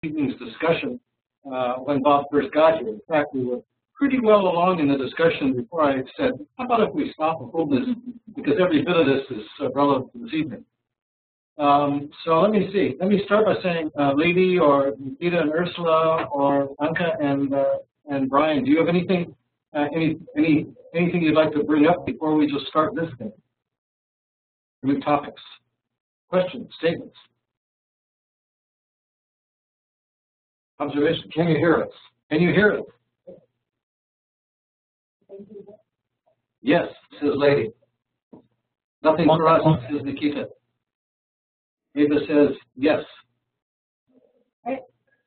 evening's discussion when Bob first got here. In fact, we were pretty well along in the discussion before I said, how about if we stop and hold this, because every bit of this is relevant to this evening. So let me see. Let me start by saying, Lady or Nikita and Ursula or Anka and Brian, do you have anything anything you'd like to bring up before we just start this thing? New topics, questions, statements, observations. Can you hear us? Can you hear us? Yes, says Lady. Nothing for us, says Nikita. Ava says yes. Okay.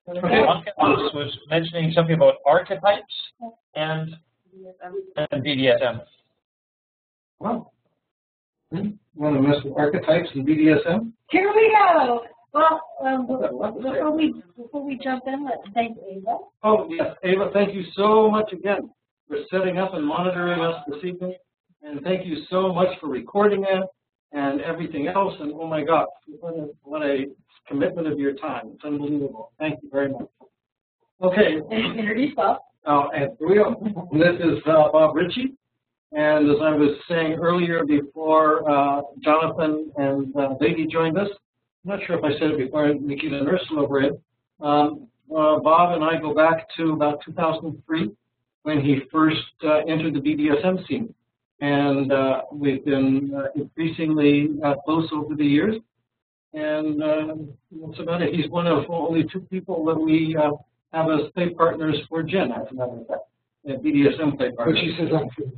Was mentioning something about archetypes and BDSM. Wow. You want to mess with archetypes and BDSM? Here we go. Well, before we jump in, let's thank Ava. Oh, yes. Ava, thank you so much again for setting up and monitoring us this evening. And thank you so much for recording it and everything else. And oh my God, what a commitment of your time. It's unbelievable. Thank you very much. Okay. Introduce Bob. And here we go. This is Bob Ritchie. And as I was saying earlier before Jonathan and Lady joined us, I'm not sure if I said it before Nikita and Ursula were in, Bob and I go back to about 2003 when he first entered the BDSM scene. And we've been increasingly close over the years. And that's about it. He's one of only 2 people that we have as play partners for Jen, as a matter of fact, BDSM play partners. But she says I'm too.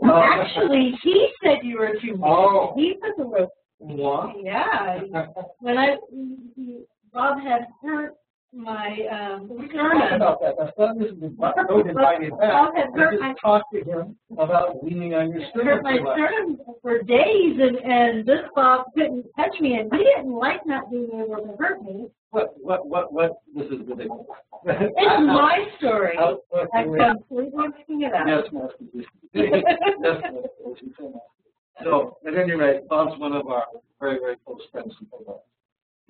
Actually, he said you were too much. Oh. He put the rope. What? Yeah. When Bob had hurt my sternum. About that. That's not invited back. Bob had hurt my talk to him about leaning on your sternum. Hurt my sternum for days, and this Bob couldn't touch me, and he didn't like not being able to hurt me. What? This is ridiculous. It's my story. I'm completely making it up. Yes, Master. So, at any rate, Bob's one of our very, very close friends.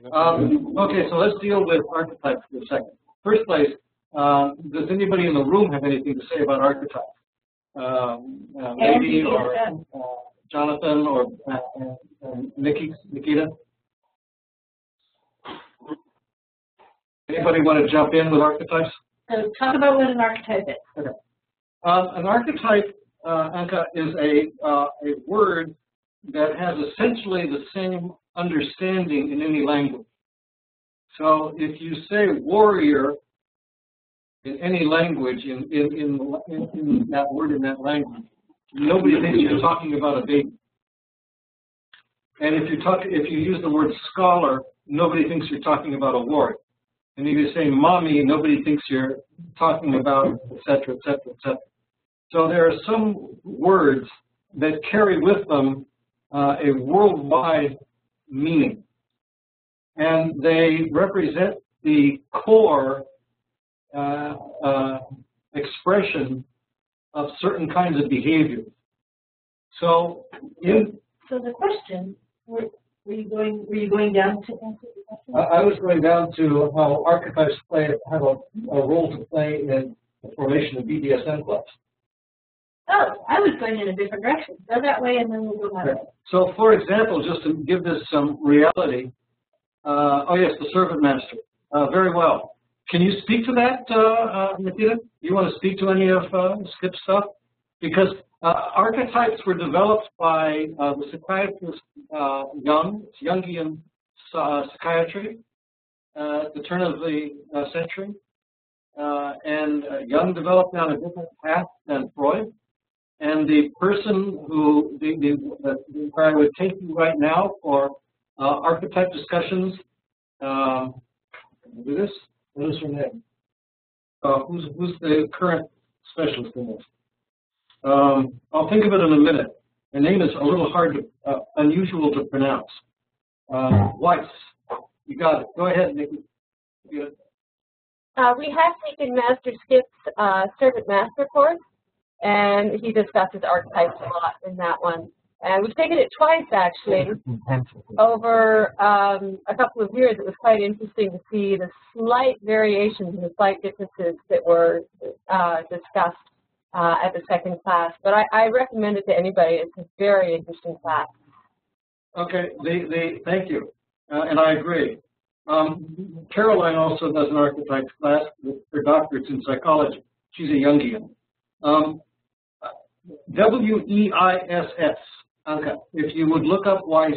Okay, so let's deal with archetypes for a second. First place, does anybody in the room have anything to say about archetypes? Lady or Jonathan or Nikita? Anybody want to jump in with archetypes? So talk about what an archetype is. Okay. An archetype, Anka, is a word that has essentially the same understanding in any language. So if you say warrior in any language, in that word in that language, nobody thinks you're talking about a baby. And if you use the word scholar, nobody thinks you're talking about a warrior. And if you say mommy, nobody thinks you're talking about, et cetera, et cetera, et cetera. So there are some words that carry with them a worldwide meaning. And they represent the core expression of certain kinds of behaviors. So the question, were you going down to answer the question? I was going down to how archetypes have a role to play in the formation of BDSM clubs. Oh, I was going in a different direction. Go that way, and then we'll go that way. So, for example, just to give this some reality, oh yes, the servant master. Very well. Can you speak to that, Nikita? You want to speak to any of Skip's stuff? Because archetypes were developed by the psychiatrist Jung, it's Jungian psychiatry, at the turn of the century. And Jung developed down a different path than Freud. And the person where I would take you right now for archetype discussions, do this. What is her name? Who's the current specialist in this? I'll think of it in a minute. Her name is a little hard to, unusual to pronounce. Weiss. You got it. Go ahead, Nikki. We have taken Master Skip's Servant Master course, and he discusses archetypes a lot in that one. And we've taken it twice, actually, over a couple of years. It was quite interesting to see the slight variations and the slight differences that were discussed at the second class. But I recommend it to anybody. It's a very interesting class. Okay, thank you, and I agree. Caroline also does an archetypes class with her doctorate's in psychology. She's a Jungian. WEISS. Okay. If you would look up Weiss,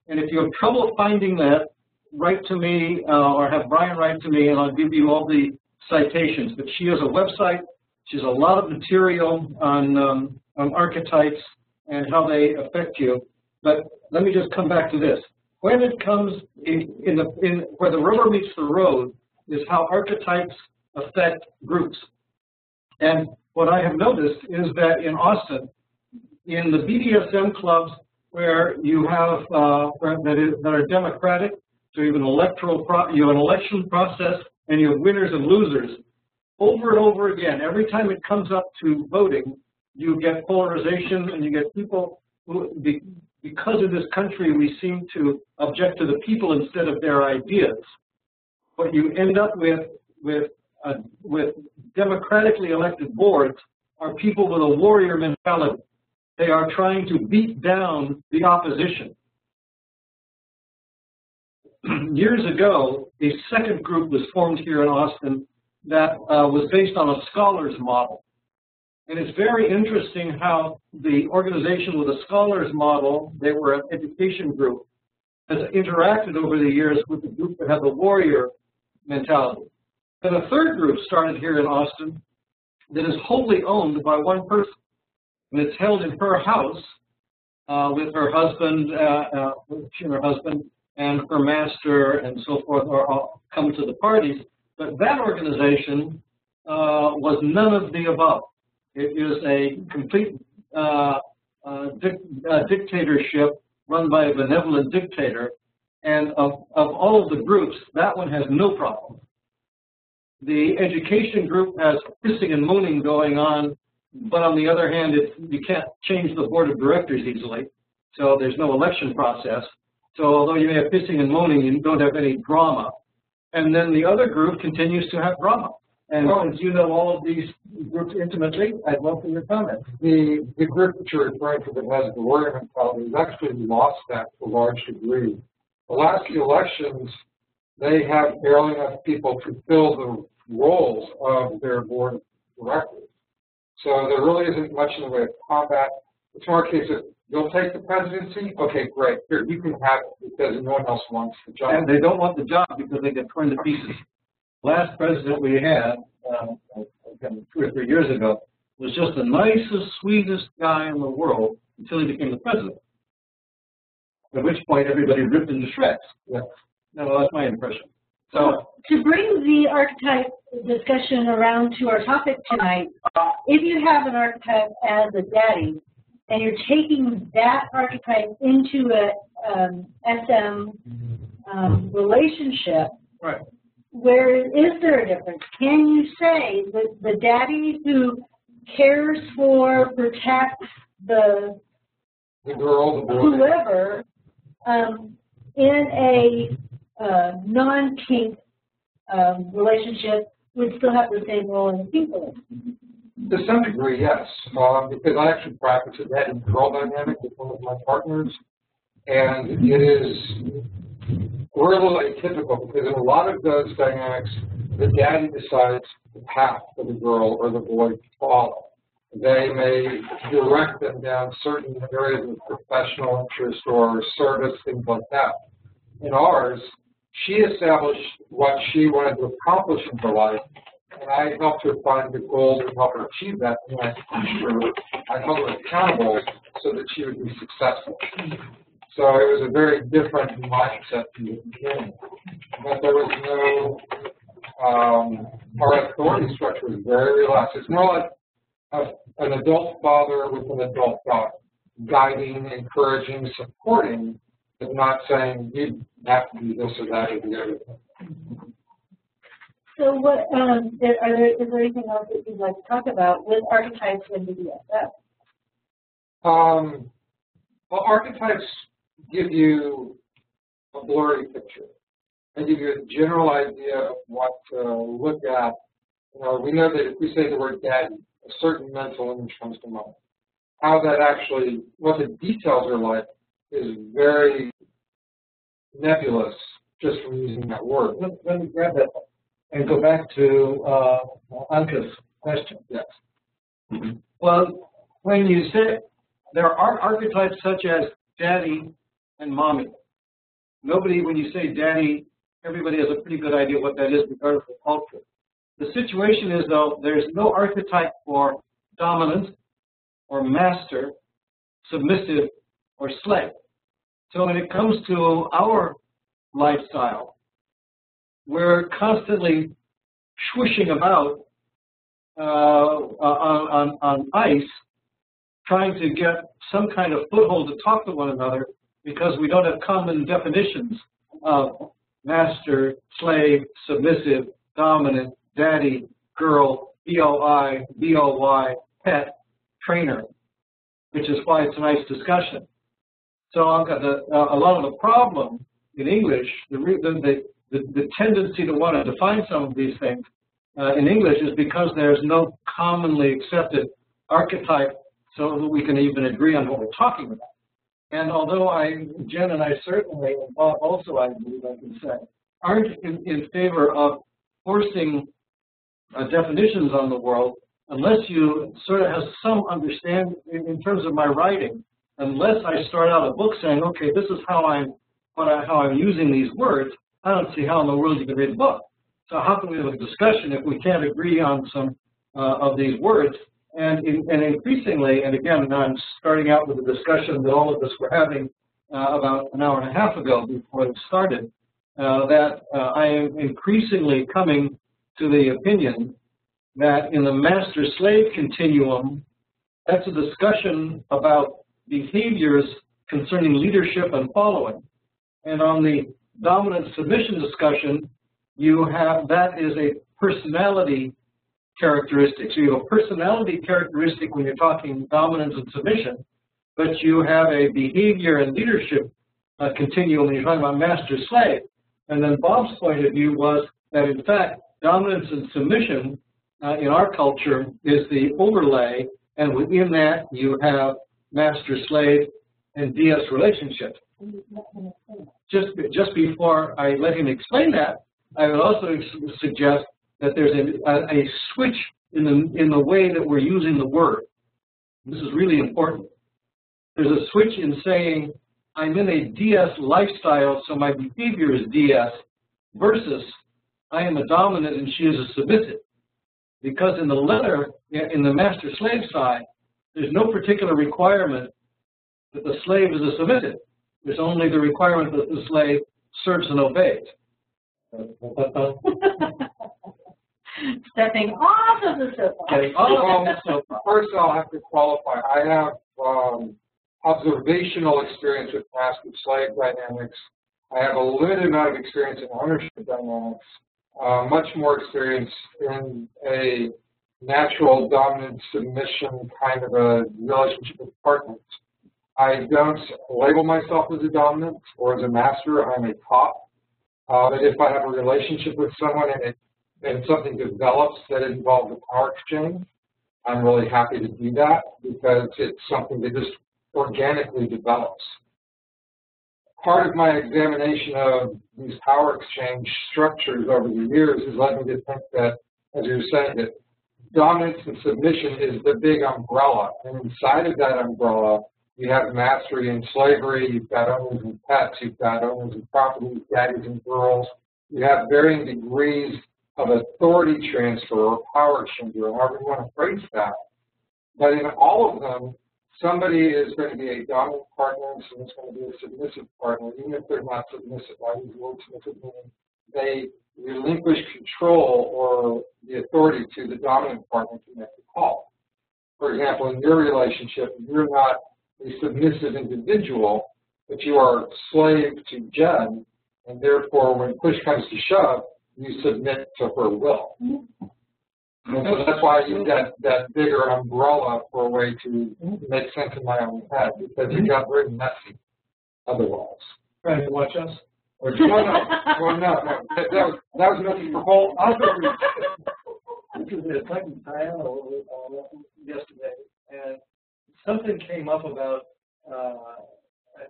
and if you have trouble finding that, write to me or have Brian write to me, and I'll give you all the citations. But she has a website. She has a lot of material on archetypes and how they affect you. But let me just come back to this. When it comes where the rubber meets the road is how archetypes affect groups. And what I have noticed is that in Austin, in the BDSM clubs where you have that are democratic, so you have an election process, and you have winners and losers. Over and over again, every time it comes up to voting, you get polarization, and you get people who, because of this country, we seem to object to the people instead of their ideas. What you end up with democratically elected boards are people with a warrior mentality. They are trying to beat down the opposition. Years ago, a second group was formed here in Austin that was based on a scholars model. And it's very interesting how the organization with a scholars model, they were an education group, has interacted over the years with the group that had the warrior mentality. And a third group started here in Austin that is wholly owned by one person. And it's held in her house with her husband, and her master and so forth, or come to the parties. But that organization was none of the above. It is a complete dictatorship run by a benevolent dictator. And of all of the groups, that one has no problem. The education group has hissing and moaning going on, but on the other hand, you can't change the board of directors easily, so there's no election process. So although you may have hissing and moaning, you don't have any drama. And then the other group continues to have drama. And since you know all of these groups intimately, I'd love for your comments. The group that you're referring to that has the warrior mentality has actually lost that to a large degree. The last few elections, they have barely enough people to fill the roles of their board of directors. So there really isn't much in the way of combat. It's more a case of, you'll take the presidency? Okay, great. Here, you can have it because no one else wants the job. And they don't want the job because they get torn to pieces. Last president we had, 2 or 3 years ago, was just the nicest, sweetest guy in the world until he became the president. At which point everybody ripped into shreds. Yeah. No, that's my impression. So to bring the archetype discussion around to our topic tonight, if you have an archetype as a daddy, and you're taking that archetype into a SM relationship, right. Where is there a difference? Can you say that the daddy who cares for, protects the girl, the boy, whoever, in a non-kink relationship would still have the same role in the kink relationship? To some degree, yes, because I actually practice a dad and girl dynamic with one of my partners, and it is, we're a little atypical because in a lot of those dynamics, the daddy decides the path for the girl or the boy to follow. They may direct them down certain areas of professional interest or service, things like that. In ours, she established what she wanted to accomplish in her life, and I helped her find the goals and help her achieve that, and I pushed her, I held her accountable so that she would be successful. So it was a very different mindset from the beginning. But there was no, our authority structure was very relaxed. It's more like an adult father with an adult daughter, guiding, encouraging, supporting, but not saying you have to do this or that or the other thing. So what, is there anything else that you'd like to talk about with archetypes in BDSM? Well, archetypes give you a blurry picture. They give you a general idea of what to look at. You know, we know that if we say the word daddy, a certain mental image comes to mind. How that actually, what the details are like, is very nebulous just from using that word. Let me grab that and go back to Anka's question. Yes. Well, when you say there are archetypes such as daddy and mommy, nobody, when you say daddy, everybody has a pretty good idea what that is regardless of culture. The situation is, though, there's no archetype for dominant or master, submissive, or slave. So when it comes to our lifestyle, we're constantly swooshing about on ice, trying to get some kind of foothold to talk to one another because we don't have common definitions of master, slave, submissive, dominant, daddy, girl, BOI, BOY, pet, trainer, which is why it's a nice discussion. So I've got a lot of the problem in English, the tendency to want to define some of these things in English is because there's no commonly accepted archetype so that we can even agree on what we're talking about. And although Jen and I certainly, and Bob also, I believe I can say, aren't in favor of forcing definitions on the world, unless you sort of have some understanding in terms of my writing, unless I start out a book saying, okay, this is how I'm using these words, I don't see how in the world you can read a book. So how can we have a discussion if we can't agree on some of these words? And increasingly, and again, I'm starting out with a discussion that all of us were having about an hour and a half ago before it started, that I am increasingly coming to the opinion that in the master-slave continuum, that's a discussion about behaviors concerning leadership and following. And on the dominant-submission discussion, you have, that is a personality characteristic. So you have a personality characteristic when you're talking dominance and submission, but you have a behavior and leadership continuum when you're talking about master-slave. And then Bob's point of view was that, in fact, dominance and submission in our culture is the overlay, and within that you have master-slave and DS relationships. Just before I let him explain that, I would also suggest that there's a switch in the way that we're using the word. This is really important. There's a switch in saying, I'm in a DS lifestyle, so my behavior is DS, versus I am a dominant and she is a submissive. Because in the letter, in the master-slave side, there's no particular requirement that the slave is a submissive. There's only the requirement that the slave serves and obeys. Stepping off of the soapbox. First, I'll have to qualify. I have observational experience with master-slave dynamics. I have a limited amount of experience in ownership dynamics, much more experience in a natural dominant submission kind of a relationship with partners. I don't label myself as a dominant or as a master. I'm a top. But if I have a relationship with someone and something develops that involves a power exchange, I'm really happy to do that because it's something that just organically develops. Part of my examination of these power exchange structures over the years has led me to think that, as you were saying, that dominance and submission is the big umbrella. And inside of that umbrella, you have mastery and slavery, you've got owners and pets, you've got owners and properties, daddies and girls. You have varying degrees of authority transfer or power exchange, or however you want to phrase that. But in all of them, somebody is going to be a dominant partner and someone's going to be a submissive partner, even if they're not submissive. I use the word submissive meaning they relinquish control or the authority to the dominant partner to make the call. For example, in your relationship, you're not a submissive individual, but you are a slave to Jen, and therefore when push comes to shove, you submit to her will. And so that's why I use that bigger umbrella for a way to make sense in my own head, because it got very messy otherwise. Trying to watch us? Or, no. That was nothing for whole other. This is the second time yesterday, and something came up about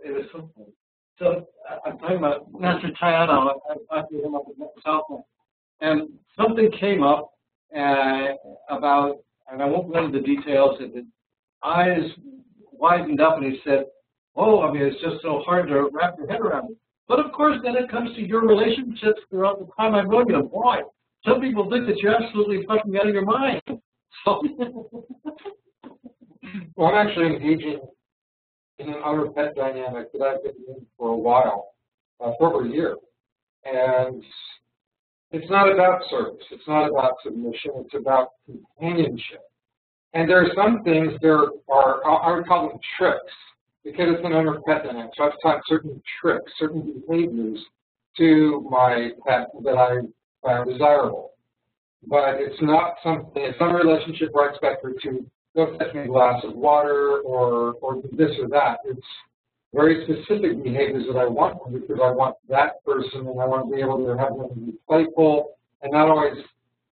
it was something. So I'm talking about Master Tiano. I threw him up at Southland, and something came up about, and I won't go into the details. His eyes widened up, and he said, "Oh, I mean, it's just so hard to wrap your head around it." But of course, then it comes to your relationships throughout the time I've known you. Boy, some people think that you're absolutely fucking out of your mind. So, well, I'm actually engaging in an outer pet dynamic that I've been in for a while, for over a year. And it's not about service. It's not about submission. It's about companionship. And there are some things, I would call them tricks, because it's an outer pet dynamic. So I've taught certain tricks, certain behaviors to my pet that I found desirable. But it's not something, it's not a relationship where I expect her to go fetch me a glass of water or do this or that. It's very specific behaviors that I want from, because I want that person, and I want to be able to have them be playful and not always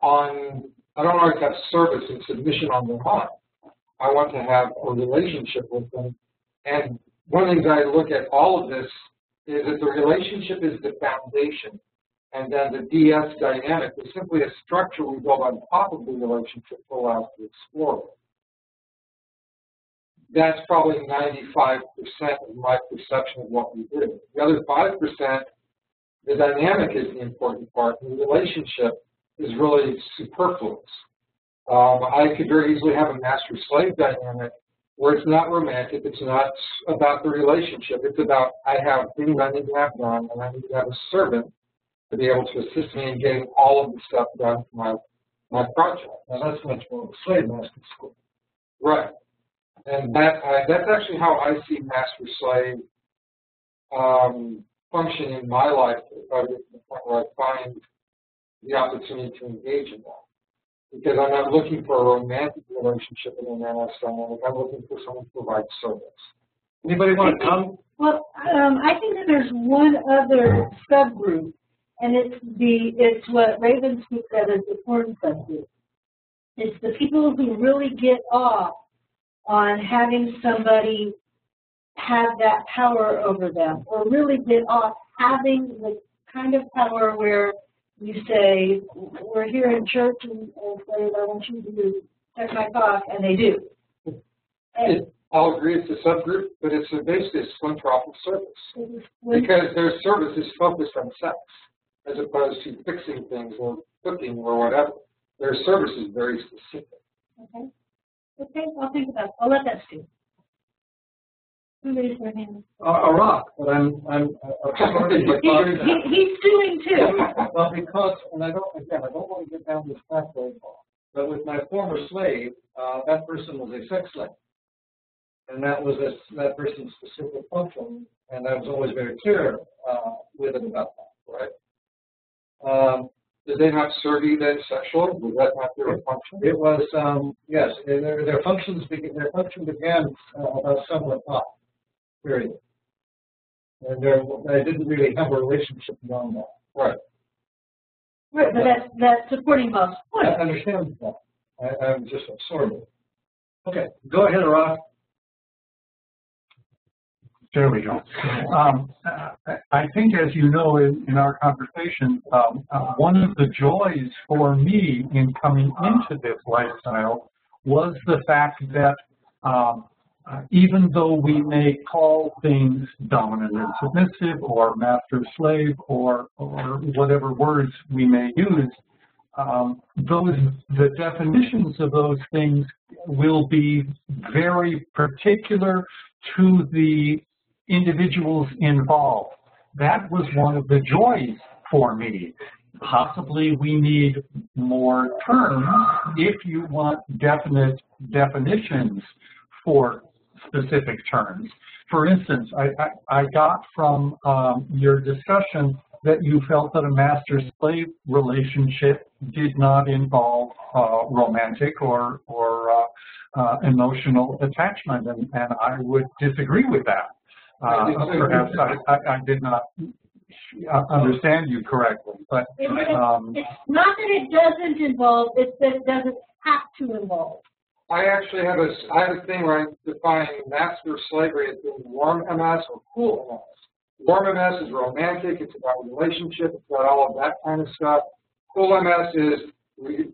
I don't always have service and submission on their mind. I want to have a relationship with them. And one of the things I look at all of this is that the relationship is the foundation, and then the DS dynamic is simply a structure we build on top of the relationship to allow us to explore it. That's probably 95% of my perception of what we do. The other 5%, the dynamic is the important part, and the relationship is really superfluous. I could very easily have a master-slave dynamic where it's not romantic, it's not about the relationship, it's about I have things I need to have done, and I need to have a servant to be able to assist me in getting all of the stuff done for my project. Now that's much more of a slave master school. Right. And that's actually how I see master-slave function in my life, if I get to the point where I find the opportunity to engage in that. Because I'm not looking for a romantic relationship in an MS dynamic. I'm looking for someone to provide service. Anybody want to come? Well, I think that there's one other subgroup, and it's what Raven speaks of as the porn subgroup. It's the people who really get off on having somebody have that power over them, or really get off having the kind of power where you say, we're here in church and say, I want you to check my cock, and they do. I'll agree it's a subgroup, but it's basically a splinter off of service. Because their service is focused on sex, as opposed to fixing things or cooking or whatever. Their service is very specific. Okay. Okay, I'll think about it. I'll let that stand. Who raised their hand? A rock, but I'm sorry. He's doing too. Well, because, and I don't want to get down this pathway, but with my former slave, that person was a sex slave, and that was that person's specific function, and I was always very clear with it about that, right? Did they not serve you then sexually? Was that not their function? It was, yes. Their function began about somewhat off, period. And I didn't really have a relationship beyond that. Right. Right, but that's supporting most. I understand that. I'm just absorbed. Okay, go ahead, Rock. There we go. I think, as you know, in our conversation, one of the joys for me in coming into this lifestyle was the fact that even though we may call things dominant and submissive or master-slave or whatever words we may use, the definitions of those things will be very particular to the individuals involved. That was one of the joys for me. Possibly we need more terms if you want definite definitions for specific terms. For instance, I got from your discussion that you felt that a master-slave relationship did not involve romantic or emotional attachment, and I would disagree with that. Perhaps I did not understand you correctly, but it's not that it doesn't involve; it's that it doesn't have to involve. I actually have a thing where I define master slavery as being warm MS or cool MS. Warm MS is romantic, it's about relationship, it's about all of that kind of stuff. Cool MS is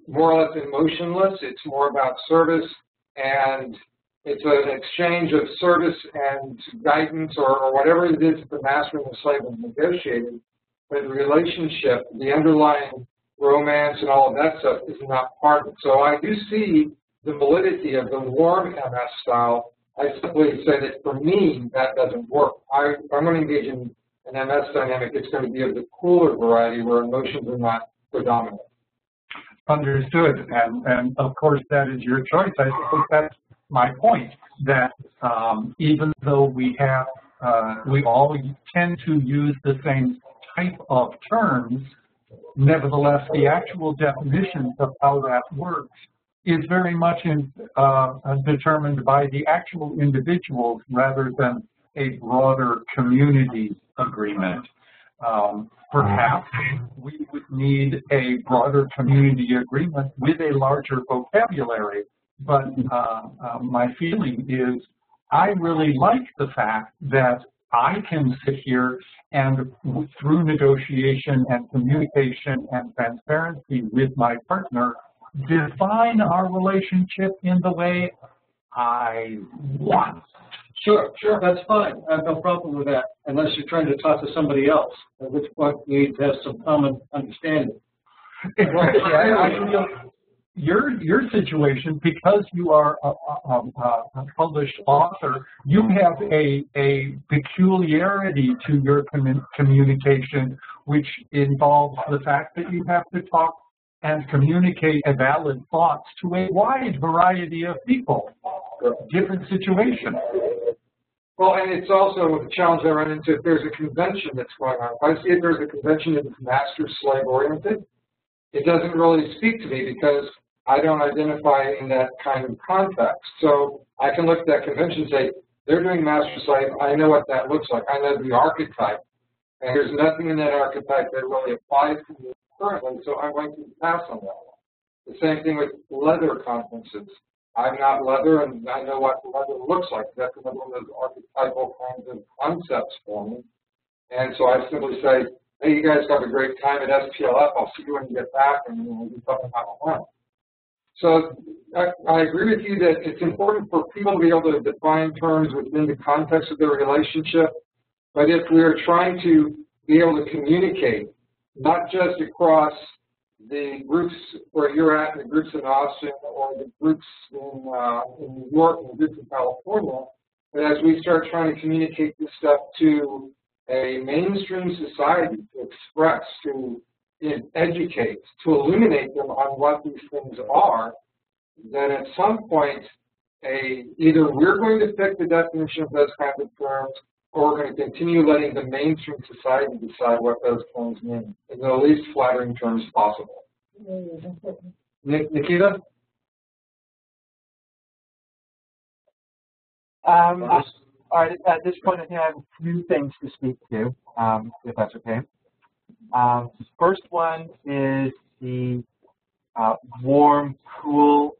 more or less emotionless, it's more about service, and it's an exchange of service and guidance or whatever it is that the master and the slave have negotiated. But the relationship, the underlying romance and all of that stuff is not part of it. So I do see the validity of the warm MS style. I simply say that for me, that doesn't work. If I'm going to engage in an MS dynamic, it's going to be of the cooler variety where emotions are not predominant. Understood, and of course that is your choice. I think that's my point, that even though we all tend to use the same type of terms, nevertheless the actual definitions of how that works is very much determined by the actual individuals rather than a broader community agreement. Perhaps we would need a broader community agreement with a larger vocabulary, but my feeling is I really like the fact that I can sit here and through negotiation and communication and transparency with my partner define our relationship in the way I want. Sure, that's fine. I have no problem with that, unless you're trying to talk to somebody else, at which point we need to have some common understanding. Your situation, because you are a published author, you have a peculiarity to your communication, which involves the fact that you have to talk and communicate valid thoughts to a wide variety of people, different situations. Well, and it's also a challenge I run into if there's a convention that's going on. If I see if there's a convention that's master-slave oriented, it doesn't really speak to me because I don't identify in that kind of context. So I can look at that convention and say, they're doing master-slave, I know what that looks like. I know the archetype. And there's nothing in that archetype that really applies to me currently, so I'm going to pass on that one. The same thing with leather conferences. I'm not leather, and I know what leather looks like. That's another one of those archetypal kinds of concepts for me. And so I simply say, hey, you guys have a great time at SPLF. I'll see you when you get back, and we'll do something about it. So I agree with you that it's important for people to be able to define terms within the context of their relationship. But if we are trying to be able to communicate, not just across the groups where you're at, the groups in Austin, or the groups in New York, and the groups in California, but as we start trying to communicate this stuff to a mainstream society, to express, to educate, to illuminate them on what these things are, then at some point, either we're going to pick the definition of those kinds of terms, or we're going to continue letting the mainstream society decide what those terms mean in the least flattering terms possible. Nikita? All right, at this point, I think I have a few things to speak to, if that's okay. First one is the warm, cool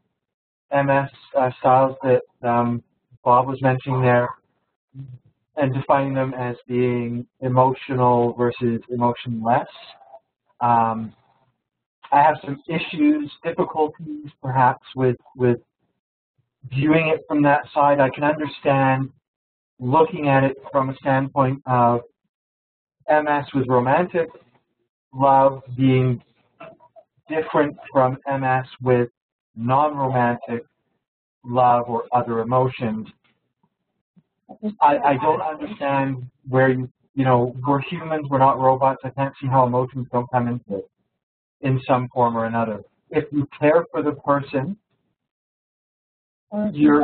MS styles that Bob was mentioning there, and defining them as being emotional versus emotionless. I have some issues, difficulties, perhaps, with viewing it from that side. I can understand looking at it from a standpoint of MS with romantic love being different from MS with non-romantic love or other emotions. I don't understand where we're humans, we're not robots. I can't see how emotions don't come into it in some form or another. If you care for the person, you're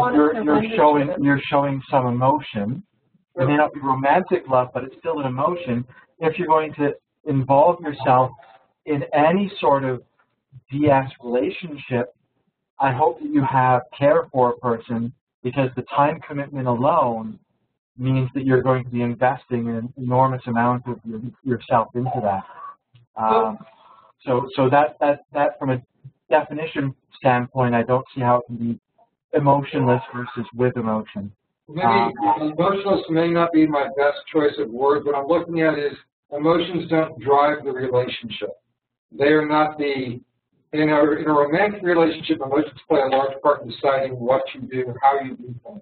showing some emotion. It may not be romantic love, but it's still an emotion. If you're going to involve yourself in any sort of DS relationship, I hope that you have care for a person, because the time commitment alone means that you're going to be investing an enormous amount of yourself into that. So that from a definition standpoint, I don't see how it can be emotionless versus with emotion. Maybe emotionless may not be my best choice of words. What I'm looking at is emotions don't drive the relationship. They are not the, in a romantic relationship, emotions play a large part in deciding what you do, how you do things.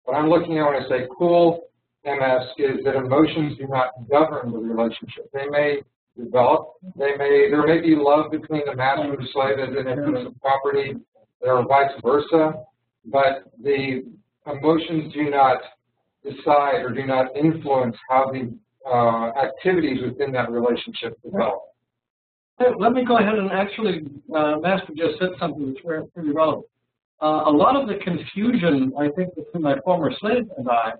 What I'm looking at when I say cool MS is that emotions do not govern the relationship. They may develop, there may be love between the master and the slave as an interest of property, or vice versa, but the emotions do not decide or do not influence how the activities within that relationship develop. Let me go ahead and actually, Master just said something that's pretty relevant. A lot of the confusion, I think, between my former slave and I,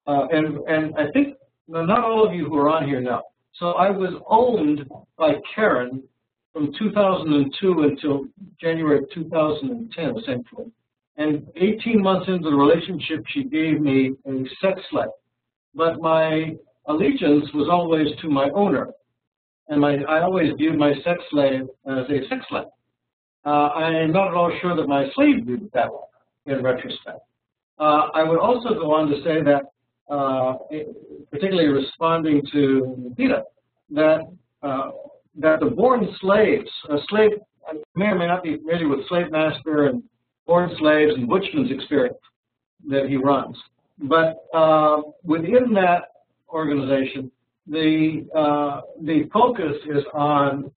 and I think not all of you who are on here know. So I was owned by Karen from 2002 until January of 2010, essentially. And 18 months into the relationship, she gave me a sex slave. But my allegiance was always to my owner. And I always viewed my sex slave as a sex slave. I'm not at all sure that my slave viewed it that way, in retrospect. I would also go on to say that, particularly responding to Peter, that the born slaves, a slave may or may not be familiar with Slave Master and Born Slaves and Butchman's experience that he runs. But within that organization, the focus is on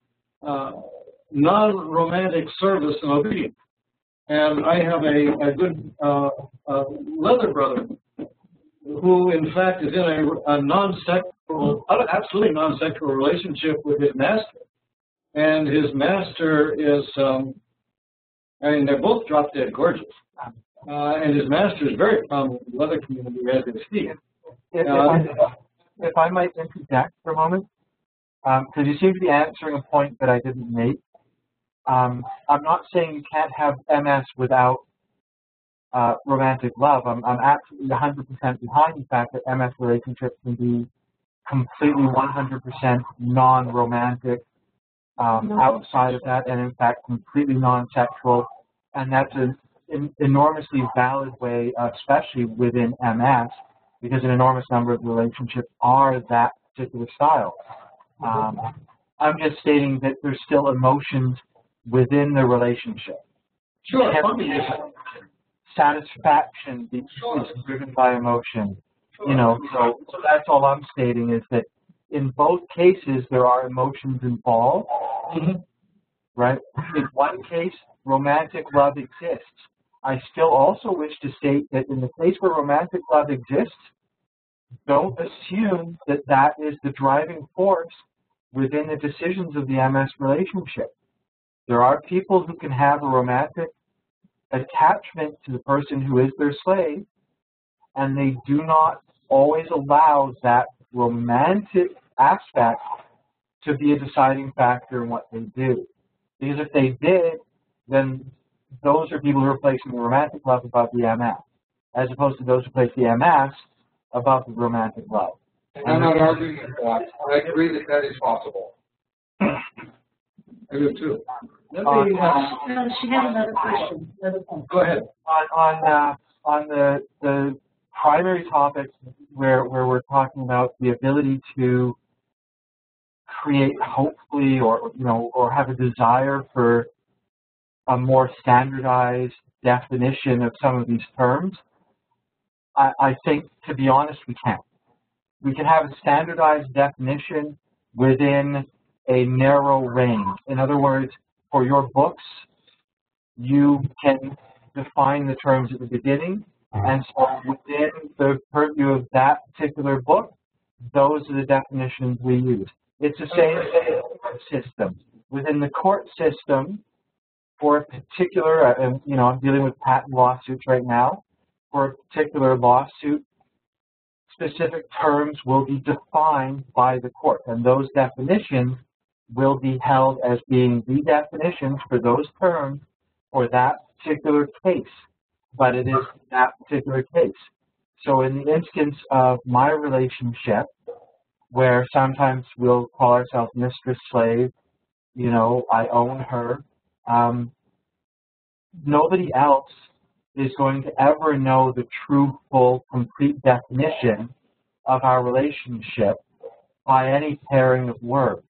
non-romantic service and obedience. And I have a good leather brother who, in fact, is in a non-sexual, absolutely non-sexual relationship with his master. And his master is, I mean, they're both drop-dead gorgeous. And his master is very prominent in the leather community as is he. If I might interject for a moment, because you seem to be answering a point that I didn't make. I'm not saying you can't have MS without romantic love. I'm absolutely 100% behind the fact that MS relationships can be completely 100% non-romantic outside of that, and in fact completely non-sexual. And that's an enormously valid way, especially within MS, because an enormous number of relationships are that particular style. I'm just stating that there's still emotions within the relationship. Sure. Satisfaction is driven by emotion. You know, so that's all I'm stating, is that in both cases there are emotions involved. Right? In one case, romantic love exists. I still also wish to state that in the case where romantic love exists, don't assume that that is the driving force within the decisions of the MS relationship. There are people who can have a romantic attachment to the person who is their slave, and they do not always allow that romantic aspect to be a deciding factor in what they do. Because if they did, then those are people who are placing the romantic love above the MS, as opposed to those who place the MS above the romantic love. I'm not arguing with that. I agree that that is possible. I do too. She had another question. Go ahead. On the primary topic where we're talking about the ability to create, hopefully, or have a desire for a more standardized definition of some of these terms, I think, to be honest, we can't. We can have a standardized definition within a narrow range. In other words, for your books, you can define the terms at the beginning, and so within the purview of that particular book, those are the definitions we use. It's the same system. Within the court system, for a particular, I'm dealing with patent lawsuits right now, for a particular lawsuit, specific terms will be defined by the court, and those definitions will be held as being the definitions for those terms for that particular case, but it is that particular case. So in the instance of my relationship, where sometimes we'll call ourselves mistress slave, you know, I own her, nobody else is going to ever know the true, full, complete definition of our relationship by any pairing of words.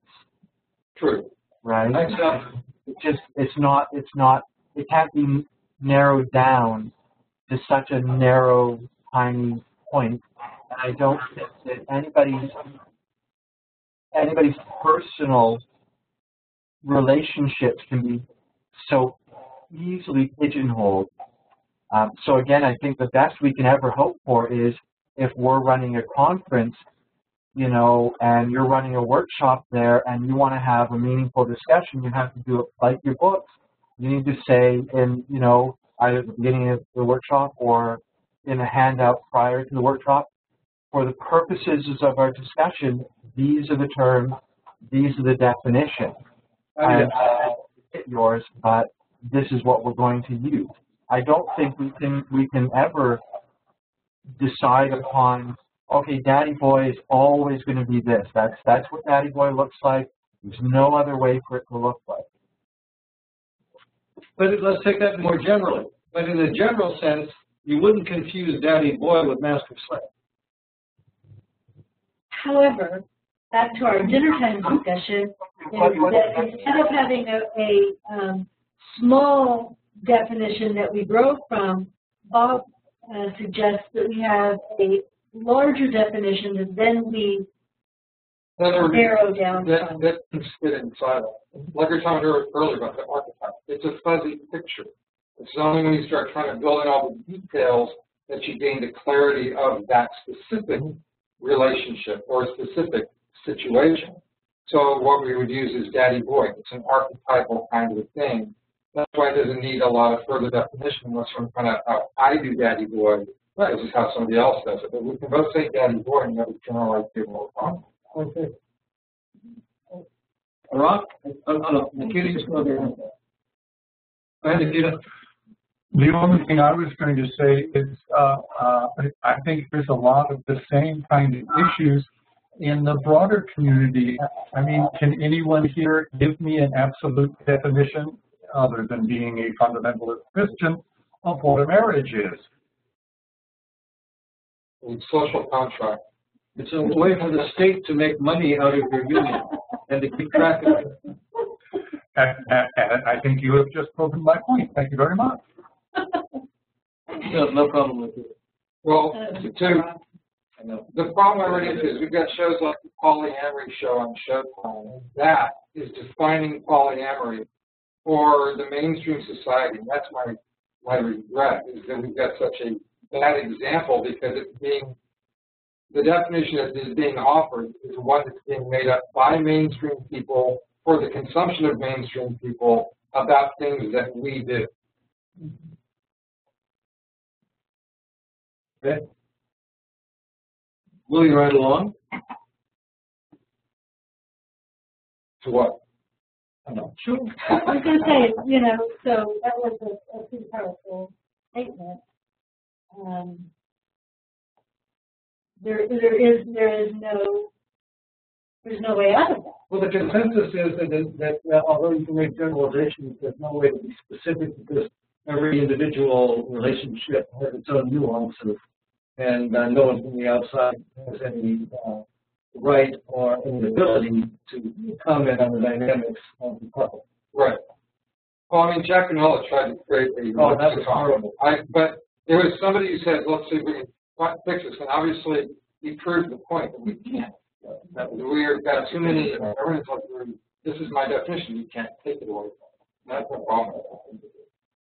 True. Right? It can't be narrowed down to such a narrow, tiny point. And I don't think that anybody's personal relationships can be so easily pigeonholed. So again, I think the best we can ever hope for is if we're running a conference, you know, and you're running a workshop there and you want to have a meaningful discussion, you have to do it like your books. You need to say in, you know, either at the beginning of the workshop or in a handout prior to the workshop, for the purposes of our discussion, these are the terms, these are the definitions. And yours, but this is what we're going to use. I don't think we can ever decide upon, okay, Daddy Boy is always going to be this. That's what Daddy Boy looks like. There's no other way for it to look like. But let's take that more generally. But in a general sense, you wouldn't confuse Daddy Boy with Master Slave. However, back to our dinner time discussion, is that instead of having a small definition that we grow from, Bob suggests that we have a larger definition that then we narrow down from. That can fit inside of it. Like we were talking earlier about the archetype. It's a fuzzy picture. It's only when you start trying to build in all the details that you gain the clarity of that specific relationship or specific situation. So what we would use is Daddy Boy. It's an archetypal kind of thing. That's why it doesn't need a lot of further definition unless we're trying to how I do Daddy Boy. This is how somebody else does it. But we can both say Daddy Boy and have a general idea what we're talking about. Okay. Rock? No, Nikita, you still there. Go ahead, Nikita. The only thing I was going to say is I think there's a lot of the same kind of issues in the broader community. I mean, can anyone here give me an absolute definition, other than being a fundamentalist Christian, of what a marriage is? It's social contract. It's a way for the state to make money out of your union and to keep track of it. I think you have just proven my point. Thank you very much. No problem with it. Well, the problem I run into is we've got shows like the polyamory show on Showtime. That is defining polyamory for the mainstream society. And that's my regret, is that we've got such a bad example because it's being, the definition that is being offered is one that's being made up by mainstream people for the consumption of mainstream people about things that we do. Okay. Moving right along. To what? I'm not sure. I was going to say, you know, so that was a pretty powerful statement. There's no way out of that. Well, the consensus is that although you can make generalizations, there's no way to be specific because every individual relationship has its own nuances, and no one from the outside has any right or any ability to comment on the dynamics of the couple. Right. Well, I mean, Jack and Ella tried to create a... Oh, that was horrible. But there was somebody who said, let's see if we can fix this, and obviously he proved the point that we can't. We've got too many, everyone's like, this is my definition, you can't take it away. That's the problem.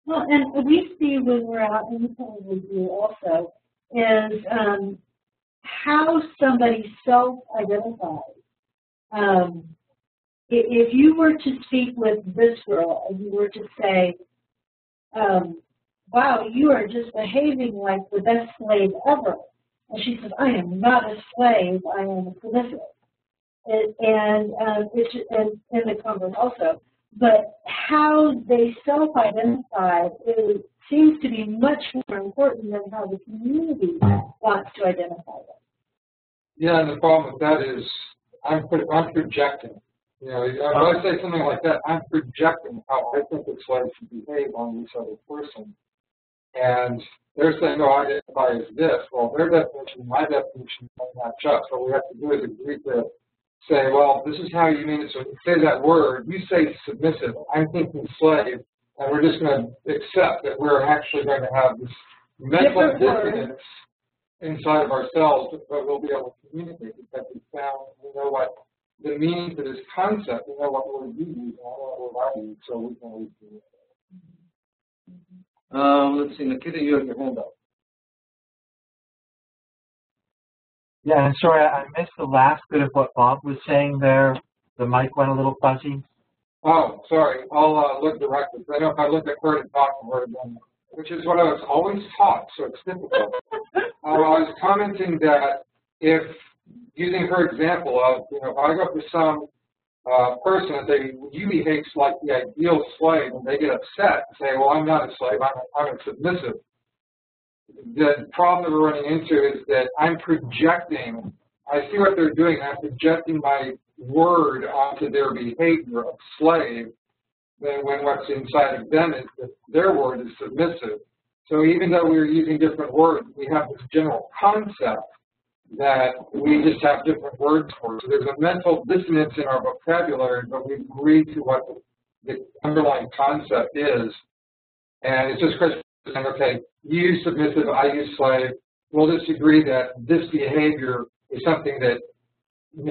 Well, and we see when we're out, and we probably do also, is how somebody self-identifies. If you were to speak with this girl, and you were to say, wow, you are just behaving like the best slave ever, And she says, I am not a slave, I am a submissive. It's in the convert also. But how they self-identify seems to be much more important than how the community wants to identify them. Yeah, and the problem with that is I'm projecting. You know, when I say something like that, I'm projecting how I think a slave should behave on this other person. And they're saying, no, I identify as this. Well, their definition and my definition don't match up. So what we have to do is agree to say, well, this is how you mean it. So you say that word, you say submissive, I'm thinking slave, and we're just going to accept that we're actually going to have this mental dissonance inside of ourselves, but we'll be able to communicate because we know what the meaning for this concept, we know what word you use, and what word I use, so we can read it. Let's see, Nikita, you have your hand up. Yeah, and sorry, I missed the last bit of what Bob was saying there. The mic went a little fuzzy. Oh, sorry. I'll look directly. I know if I look at her and talk to her again, which is what I was always taught, so it's difficult. I was commenting that if, using her example of, you know, if I go up to some person and say, you behave like the ideal slave, and they get upset and say, well, I'm not a slave, I'm a submissive. The problem that we're running into is that I'm projecting, I see what they're doing, I'm projecting my word onto their behavior of slave, then when what's inside of them is that their word is submissive. So even though we're using different words, we have this general concept that we just have different words for. So there's a mental dissonance in our vocabulary, but we agree to what the underlying concept is. And it's just Chris saying, okay, you use submissive, I use slave. We'll just agree that this behavior is something that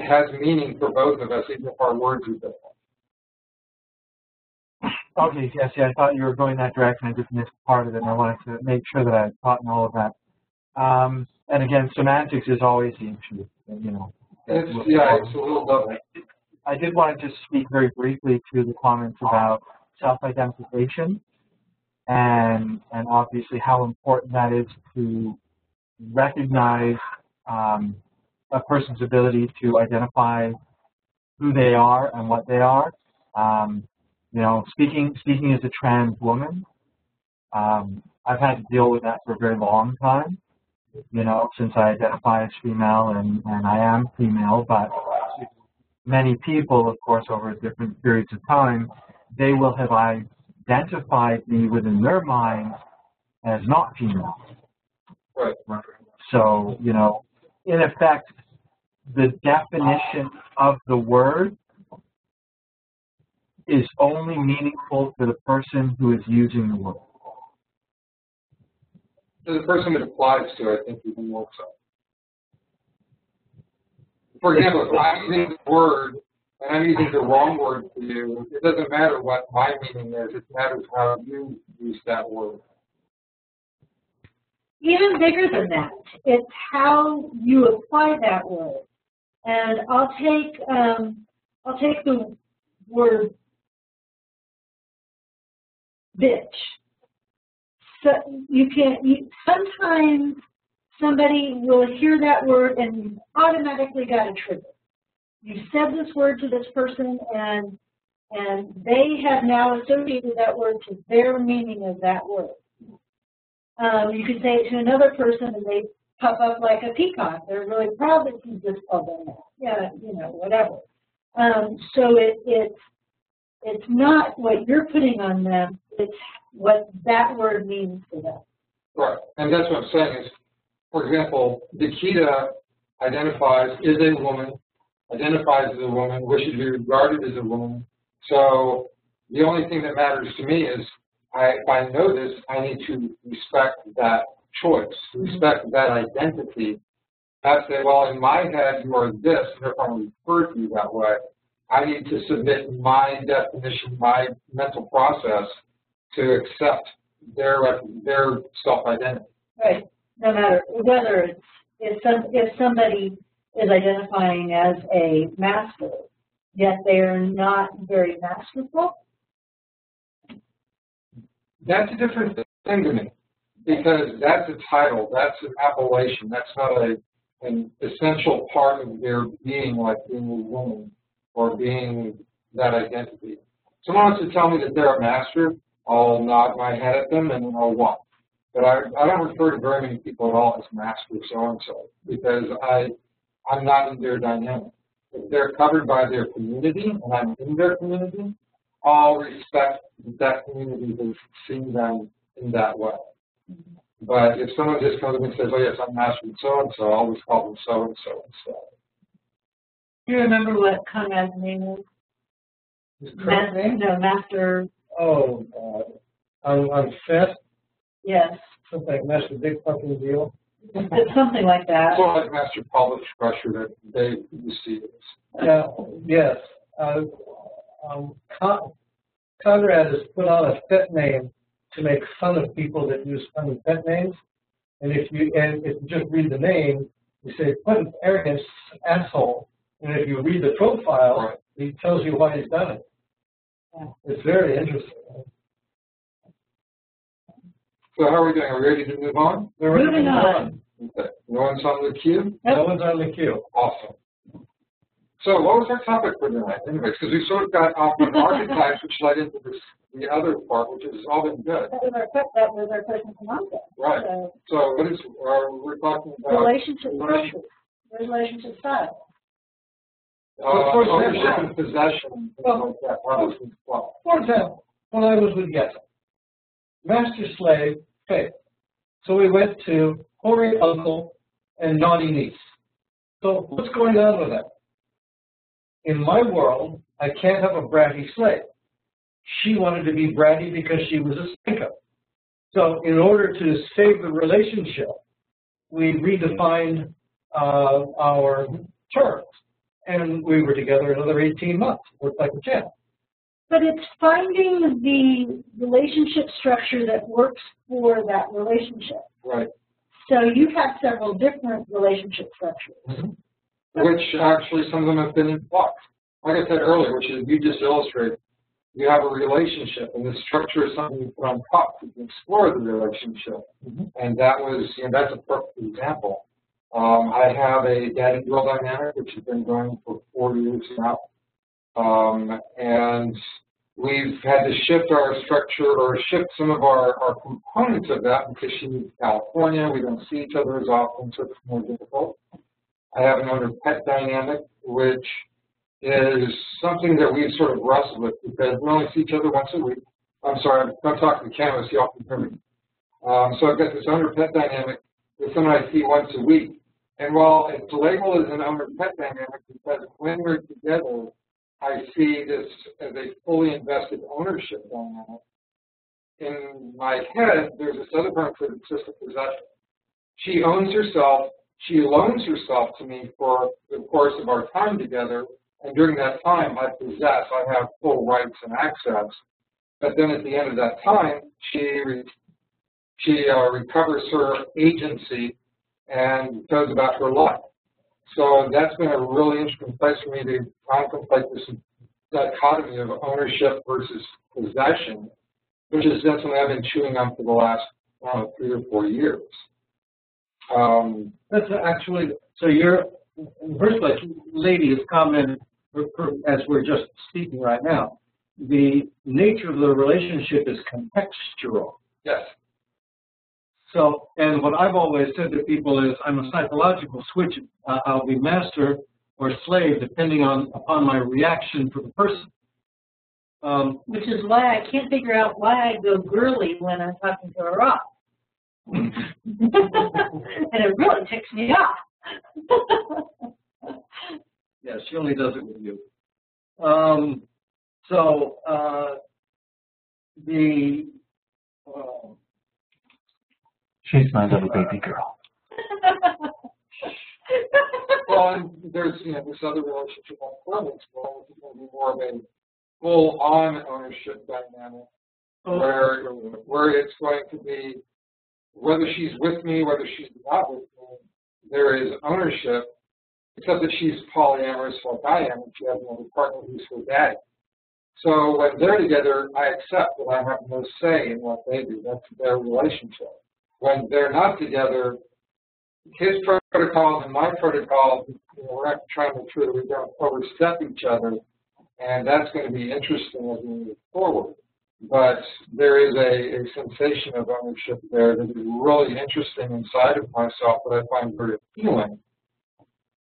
has meaning for both of us, even if our words are different. Okay, yes, yeah, I thought you were going that direction. I just missed part of it, and I wanted to make sure that I had caught all of that. And again, semantics is always the issue, you know. It's a little double. I did want to just speak very briefly to the comments about self-identification and obviously how important that is to recognize a person's ability to identify who they are and what they are. You know, speaking as a trans woman, I've had to deal with that for a very long time. You know, since I identify as female and I am female, but many people, of course, over different periods of time, they will have identified me within their minds as not female. Right. So, you know, in effect, the definition of the word is only meaningful to the person who is using the word. To the person it applies to, I think even more so. For example, if I'm using the word and I'm using the wrong word for you, it doesn't matter what my meaning is, it matters how you use that word. Even bigger than that, it's how you apply that word. And I'll take the word bitch. So sometimes somebody will hear that word and you've automatically got a trigger. You've said this word to this person and they have now associated that word to their meaning of that word. You can say it to another person and they pop up like a peacock. They're really proud that you just called them that. Yeah, you know, whatever. So it's not what you're putting on them, it's what that word means to them. Right, and that's what I'm saying is, for example, Nikita identifies as a woman, wishes to be regarded as a woman. So the only thing that matters to me is, if I know this, I need to respect that choice, respect that identity. I say, well, in my head, you are this, and if I refer to you that way, I need to submit my definition, my mental process to accept their self-identity. Right. No matter whether if somebody is identifying as a master, yet they are not very masterful. That's a different thing to me. Because that's a title, that's an appellation, that's not an essential part of their being, like being a woman or being that identity. Someone wants to tell me that they're a master, I'll nod my head at them and I'll walk. But I don't refer to very many people at all as master so-and-so because I'm not in their dynamic. If they're covered by their community and I'm in their community, I'll respect that community has seen them in that way. But if someone just comes to me and says, oh yes, I'm master so-and-so, I'll always call them so-and-so instead. Do you remember what Conrad's name is? His current name? No, master. Oh, on Fet? Yes. Something like Master Big Fucking Deal. It's something like that. So like Master Published Crusher that they receive. Yes. Conrad has put on a Fet name to make fun of people that use funny Fet names. And if you just read the name, you say, "What an arrogant asshole." And if you read the profile, right, he tells you why he's done it. Yeah. It's very interesting. So how are we doing? Are we ready to move on? We're ready to move on. Okay. No one's on the queue? Nope. No one's on the queue. Awesome. So what was our topic for tonight? Anyways, because we sort of got off on archetypes, which led into the other part, which has all been good. That was our question from Monica. Right. So what is, we're talking about? Relationship structures. Relationship style. Ownership and possession. Well, for example, when I was with Yetta, master slave, faith. So we went to hoary uncle and naughty niece. So what's going on with that? In my world, I can't have a bratty slave. She wanted to be bratty because she was a stinker. So in order to save the relationship, we redefined our terms. And we were together another 18 months. Worked like a champ. But it's finding the relationship structure that works for that relationship. Right. So you have several different relationship structures. Mm-hmm. Which actually some of them have been in flux. Like I said earlier, which is you just illustrated, you have a relationship, and the structure is something you put on top to explore the relationship. Mm-hmm. And that was, that's a perfect example. I have a daddy-girl dynamic, which has been going for 4 years now. And we've had to shift our structure or shift some of our components of that because she moved to California. We don't see each other as often, so it's more difficult. I have an owner-pet dynamic, which is something that we've sort of wrestled with because we only see each other once a week. I'm sorry, I'm talking to cameras, so y'all can hear me. So I've got this owner-pet dynamic with someone I see once a week. And while it's labeled as an owner-pet dynamic, because when we're together, I see this as a fully invested ownership dynamic. In my head, there's this other part that's just a possession. She owns herself. She loans herself to me for the course of our time together, and during that time, I possess. I have full rights and access. But then at the end of that time, she recovers her agency and goes about her life. So that's been a really interesting place for me to contemplate this dichotomy of ownership versus possession, which is something I've been chewing on for the last 3 or 4 years. That's actually, so you're, in the first place, lady has commented, as we're just speaking right now, the nature of the relationship is contextual. Yes. So, and what I've always said to people is, I'm a psychological switch. I'll be master or slave depending upon my reaction to the person. Which is why I can't figure out why I go girly when I'm talking to a rock. And it really ticks me off. Yeah, she only does it with you. She's my little baby girl. Well, and there's this other relationship on Clemens, which is going to be more of a full-on ownership dynamic, where it's going to be whether she's with me, whether she's not with me, there is ownership, except that she's polyamorous like I am, and she has another partner who's her daddy. So when they're together, I accept that I have no say in what they do. That's their relationship. when they're not together, his protocols and my protocols, we're not trying to make sure that we don't overstep each other, and that's going to be interesting as we move forward. But there is a sensation of ownership there that is really interesting inside of myself that I find very appealing.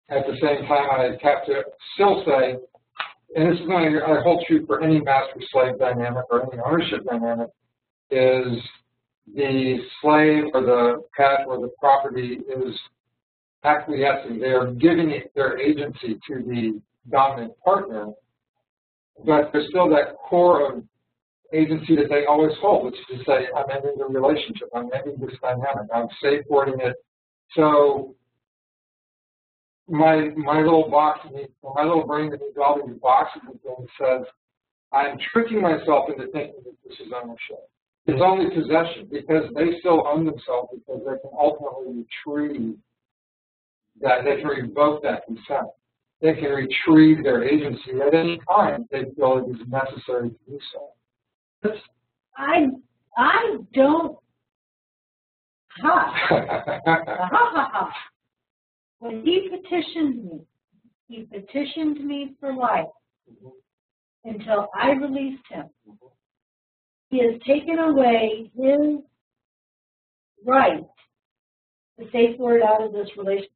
At the same time, I have to still say, and this is going to hold true for any master-slave dynamic or any ownership dynamic, is the slave or the pet or the property is acquiescing. They are giving their agency to the dominant partner, but there's still that core of agency that they always hold, which is to say, I'm ending the relationship, I'm ending this dynamic, I'm safeguarding it. So my little box, my little brain that needs all these boxes and things says, I'm tricking myself into thinking that this is ownership. It's only possession because they still own themselves because they can ultimately retrieve that, they can revoke that consent. They can retrieve their agency at any time they feel it is necessary to do so. I don't. Ha. When he petitioned me for life until I released him. He has taken away his right to safeguard out of this relationship.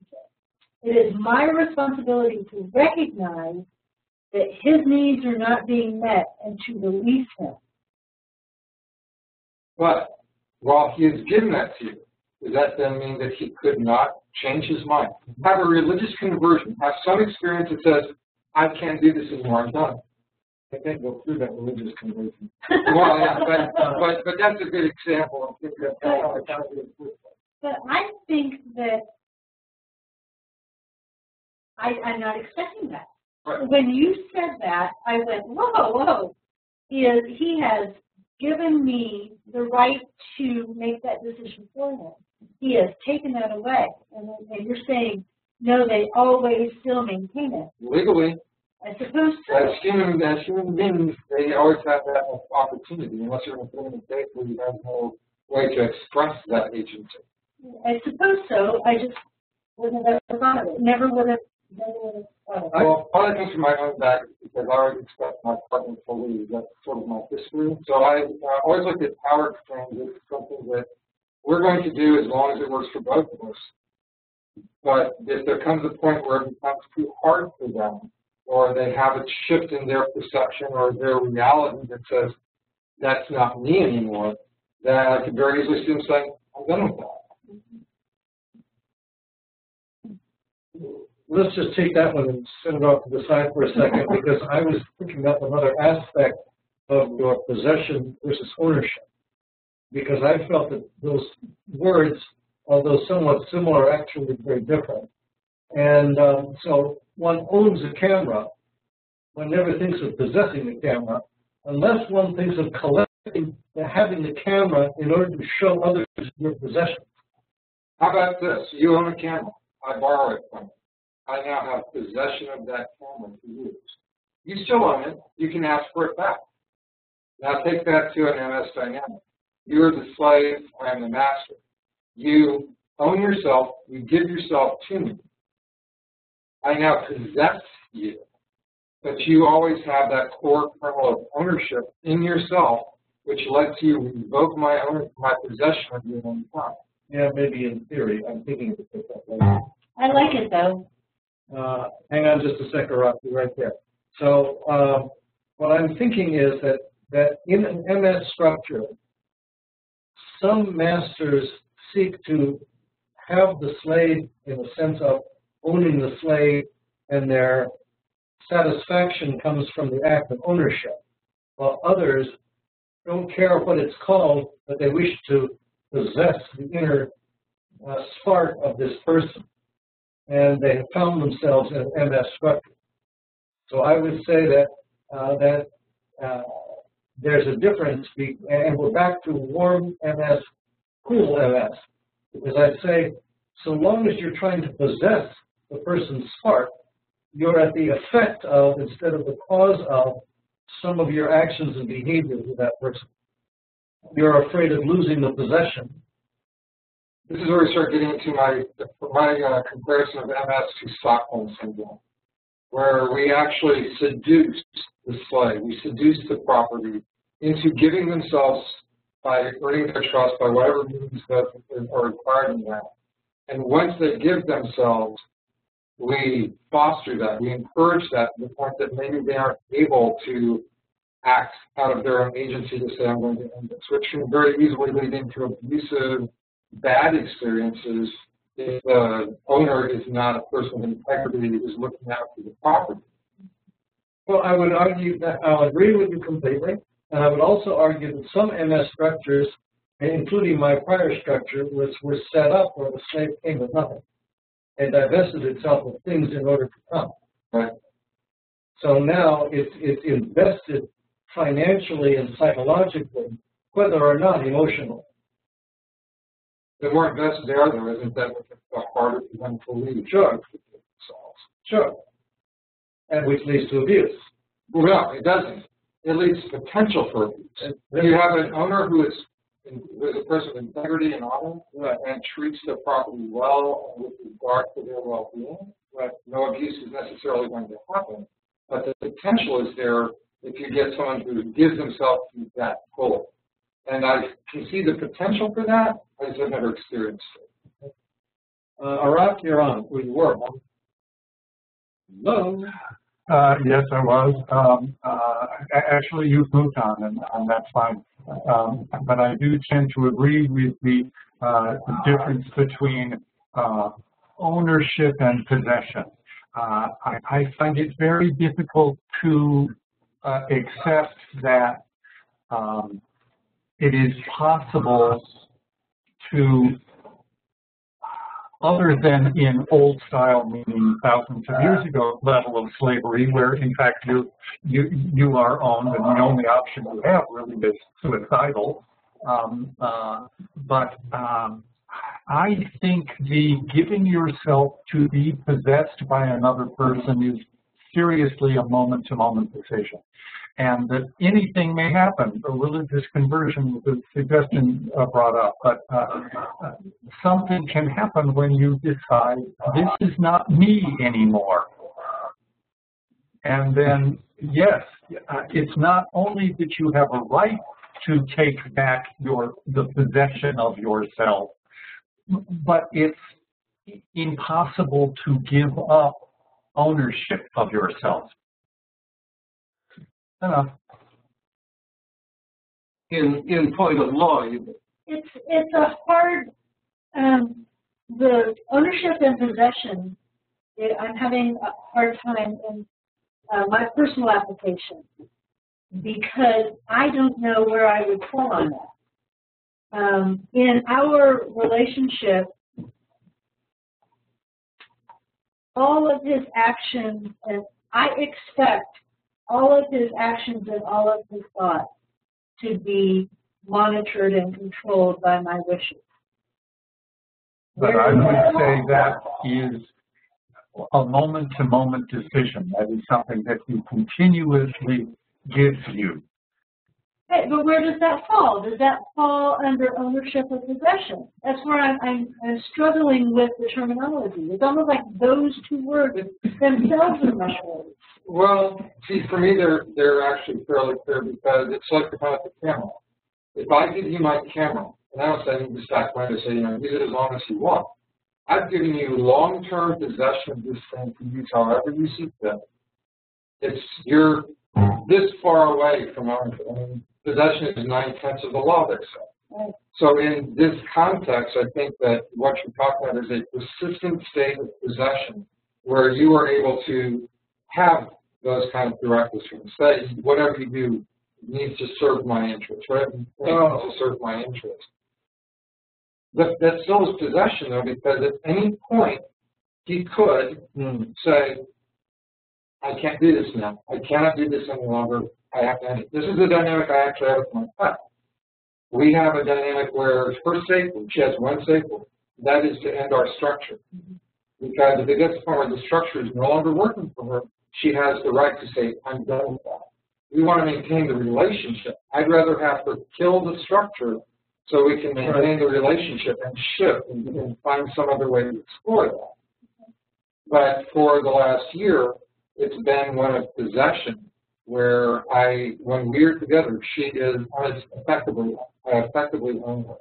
It is my responsibility to recognize that his needs are not being met and to release him. But while he has given that to you, does that then mean that he could not change his mind? Have a religious conversion, have some experience that says, I can't do this anymore, I'm done. I can't go through that religious conversion. Well, yeah, but that's a good example. But I think that I'm not expecting that. Right. When you said that, I went, whoa. He has given me the right to make that decision for him. He has taken that away. And you're saying, no, they always still maintain it. Legally. I suppose so. As human beings, they always have that opportunity, unless you're in a family state where you have no way to express that agency. I suppose so. I just wouldn't have ever thought of it. Never would have thought of it. Well, part of it comes from my own back because I already expect my partner to leave. That's sort of my history. So I always look at power exchange as something that we're going to do as long as it works for both of us. But if there comes a point where it becomes too hard for them, or they have a shift in their perception or their reality that says, that's not me anymore, then I could very easily see them saying, I'm done with that. Let's just take that one and send it off to the side for a second, because I was thinking up another aspect of your possession versus ownership, because I felt that those words, although somewhat similar, are actually very different. And so one owns a camera. One never thinks of possessing the camera unless one thinks of collecting, having the camera in order to show others your possession. How about this? You own a camera. I borrow it from you. I now have possession of that camera to use. You still own it. You can ask for it back. Now take that to an MS dynamic. You are the slave. I am the master. You own yourself. You give yourself to me. I now possess you, but you always have that core kernel of ownership in yourself, which lets you revoke my possession of you at any time. Yeah, maybe in theory. I'm thinking of it that way. I like it, though. Hang on just a second, Rocky, right there. So what I'm thinking is that in an MS structure, some masters seek to have the slave in the sense of owning the slave, and their satisfaction comes from the act of ownership, while others don't care what it's called, but they wish to possess the inner spark of this person, and they have found themselves in an MS structure. So I would say that there's a difference, and we're back to warm MS, cool MS, because I'd say so long as you're trying to possess the person's spark, you're at the effect of, instead of the cause of, some of your actions and behaviors with that person. You're afraid of losing the possession, this is where we start getting into my comparison of MS to Stockholm Syndrome, where we actually seduce the slave, we seduce the property into giving themselves by earning their trust by whatever means that are required in that. And once they give themselves, we foster that, we encourage that to the point that maybe they aren't able to act out of their own agency to say, I'm going to end this, which can very easily lead into abusive, bad experiences if the owner is not a person of integrity who is looking out for the property. Well, I would argue that I'll agree with you completely, and I would also argue that some MS structures, including my prior structure, were set up where the slave came with nothing and divested itself of things in order to come. Right. So now it's invested financially and psychologically, whether or not emotionally. The more invested they are, though, isn't that harder for them to leave? Sure. Sure. And which leads to abuse. Well, no, it doesn't. It leads to potential for abuse. If you have an owner who is a person of integrity and honor, right, and treats their property well and with regard to their well-being, right, no abuse is necessarily going to happen. But the potential is there if you get someone who gives themselves to that fully. And I can see the potential for that. I just have never experienced it. Arak, you're on. We were. Hello. Yes, I was. Actually, you've moved on, and that's fine. But I do tend to agree with the difference between ownership and possession. I find it very difficult to accept that it is possible to, other than in old style, meaning thousands of years ago, level of slavery, where in fact you are owned and the only option you have really is suicidal. But I think the giving yourself to be possessed by another person is seriously a moment-to-moment decision. And that anything may happen. A religious conversion was a suggestion brought up, but something can happen when you decide this is not me anymore. And then, yes, it's not only that you have a right to take back the possession of yourself, but it's impossible to give up ownership of yourself. In point of law, it's a hard, the ownership and possession, I'm having a hard time in my personal application because I don't know where I would fall on that. In our relationship, all of his actions, and I expect all of his actions and all of his thoughts to be monitored and controlled by my wishes. But I would say that is a moment-to-moment decision. That is something that he continuously gives you. Hey, but where does that fall? Does that fall under ownership or possession? That's where I'm struggling with the terminology. It's almost like those two words themselves are much words. Well, see, for me, they're actually fairly clear because it's like the kind of the camera. If I give you my camera, and I don't say you just stack mine to say, use it as long as you want. I've given you long-term possession of this thing to use however you see fit. You're this far away from ownership. I mean, possession is 9/10 of the law, they say. Right. So in this context, I think that what you're talking about is a persistent state of possession where you are able to have those kind of directives from the state. Whatever you do needs to serve my interest, right? Needs to serve my interest. That still is possession, though, because at any point he could say, I can't do this now. I cannot do this any longer. I have to end it. This is the dynamic I actually have with my pet. We have a dynamic where her safe word, she has one safe word. That is to end our structure. Because if it gets to the point where the structure is no longer working for her, she has the right to say, I'm done with that. We want to maintain the relationship. I'd rather have her kill the structure so we can maintain the relationship and shift and find some other way to explore that. But for the last year, it's been one of possession, where when we're together, she is effectively own her.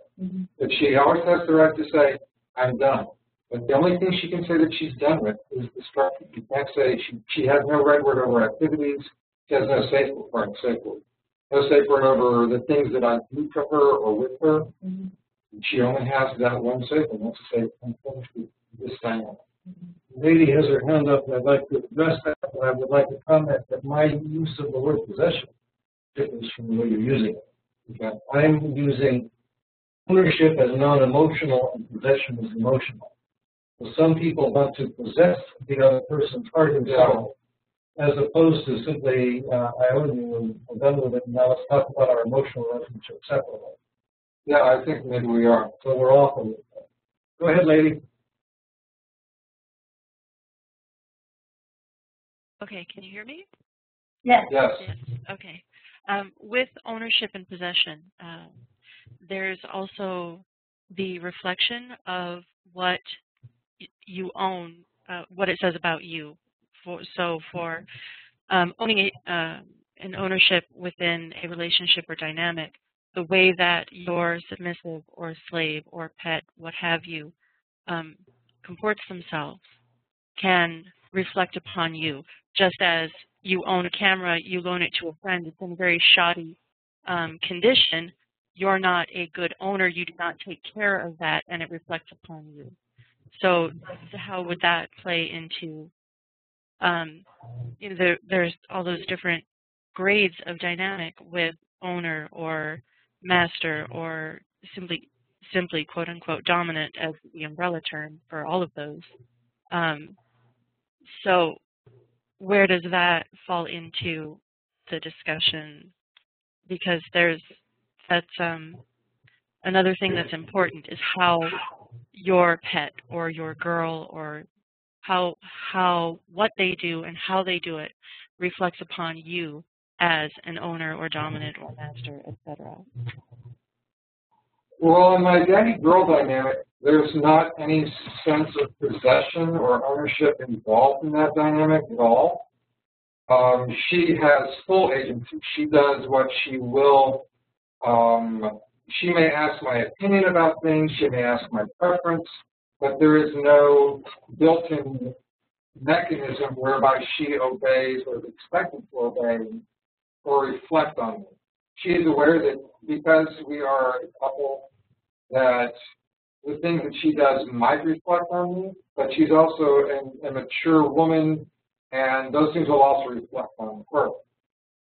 But she always has the right to say, I'm done. But the only thing she can say that she's done with is destructive. You can't say she has no right word over activities. She has no safe word. No safe word over the things that I do to her or with her. She only has that one safe word. That's to say, I'm finished with this dynamic. Lady has her hand up, and I'd like to address that, but I would like to comment that my use of the word possession differs from the way you're using it. Okay? I'm using ownership as non-emotional and possession as emotional. So some people want to possess the other person's heart and soul, as opposed to simply, I own you and I'm done with it, and now let's talk about our emotional relationship separately. Yeah, I think maybe we are. So we're off of it. Go ahead, lady. Okay, can you hear me? Yes. Yes. Yes. Okay. With ownership and possession, there's also the reflection of what you own, what it says about you. So for owning an ownership within a relationship or dynamic, the way that your submissive or slave or pet, what have you, comports themselves can reflect upon you. Just as you own a camera, you loan it to a friend, it's in a very shoddy condition, you're not a good owner, you do not take care of that, and it reflects upon you. So how would that play into, there's all those different grades of dynamic with owner or master or simply quote unquote dominant as the umbrella term for all of those. So where does that fall into the discussion? Because that's another thing that's important is how your pet or your girl or what they do and how they do it reflects upon you as an owner or dominant or master, etc. Well, in my daddy-girl dynamic, there's not any sense of possession or ownership involved in that dynamic at all. She has full agency. She does what she will. She may ask my opinion about things. She may ask my preference, but there is no built-in mechanism whereby she obeys or is expected to obey or reflect on me. She is aware that because we are a couple, that the things that she does might reflect on me, but she's also a mature woman, and those things will also reflect on her.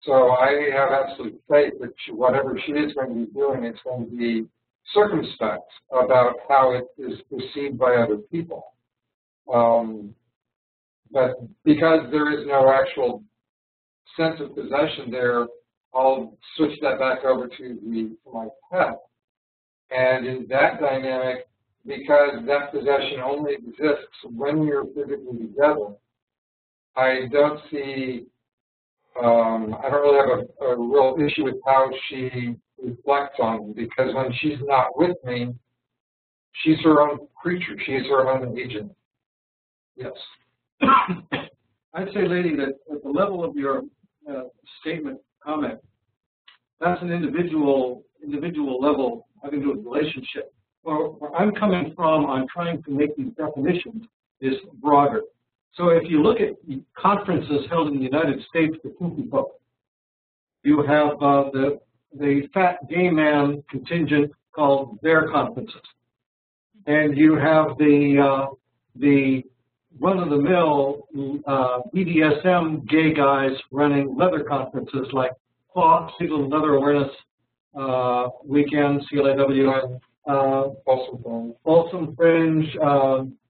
So I have absolute faith that whatever she is going to be doing, it's going to be circumspect about how it is perceived by other people. But because there is no actual sense of possession there, I'll switch that back over to my pet. And in that dynamic, because that possession only exists when you're physically together, I don't see, I don't really have a real issue with how she reflects on me, because when she's not with me, she's her own creature. She is her own agent. Yes. I'd say, lady, that at the level of your statement, comment, that's an individual level having to do with relationship. Where I'm coming from on trying to make these definitions is broader. So if you look at conferences held in the United States for kinky folk, you have the fat gay man contingent called their conferences, and you have the run-of-the-mill BDSM gay guys running leather conferences like FOX, Single Leather Awareness Weekend, CLAW, Folsom Fringe,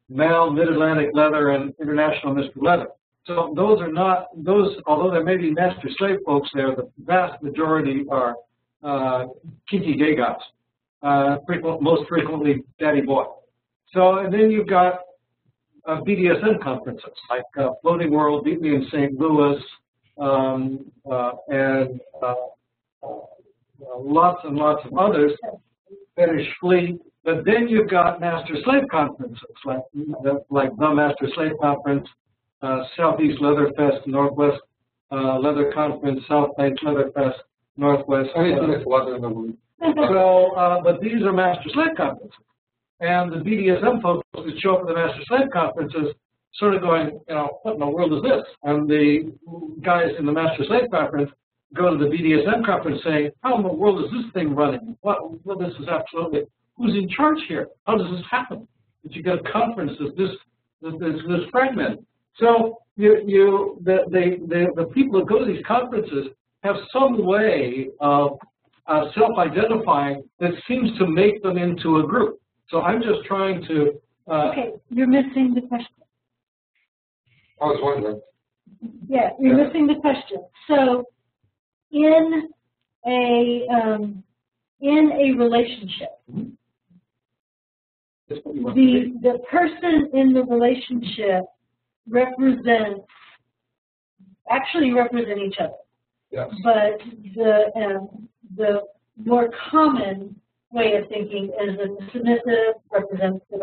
Mal, Mid-Atlantic Leather, and International Mr. Leather. So those are not, although there may be master-slave folks there, the vast majority are kinky gay guys, most frequently daddy boy. So, and then you've got BDSM conferences like Floating World, Meet Me in St. Louis, and lots and lots of others. fetish flea. But then you've got master-slave conferences, like the Master-Slave Conference, Southeast Leatherfest, Northwest Leather Conference, South Bank Leatherfest, Northwest. Anything that's leather in the room. So, but these are master-slave conferences. And the BDSM folks that show up at the master-slave conferences sort of going, you know, what in the world is this? And the guys in the master-slave conference go to the BDSM conference saying, how in the world is this thing running? Well, this is absolutely, who's in charge here? How does this happen? That you get a conference that's this fragmented. So the people that go to these conferences have some way of self-identifying that seems to make them into a group. So I'm just trying to... okay, you're missing the question. I was wondering. Yeah, you're missing the question. So in a relationship, the person in the relationship actually represent each other. Yes. But the more common way of thinking is that the submissive represents the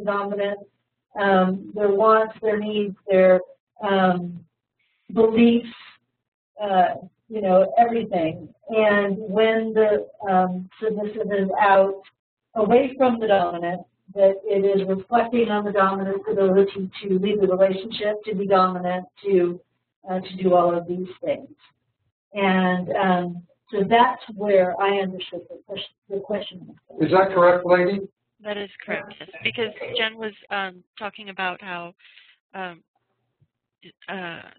dominant, their wants, their needs, their beliefs, you know, everything. And when the submissive is out away from the dominant, that it is reflecting on the dominant's ability to lead the relationship, to be dominant, to do all of these things. And so that's where I understood the question. Is that correct, lady? That is correct, yes. Because Jen was talking about how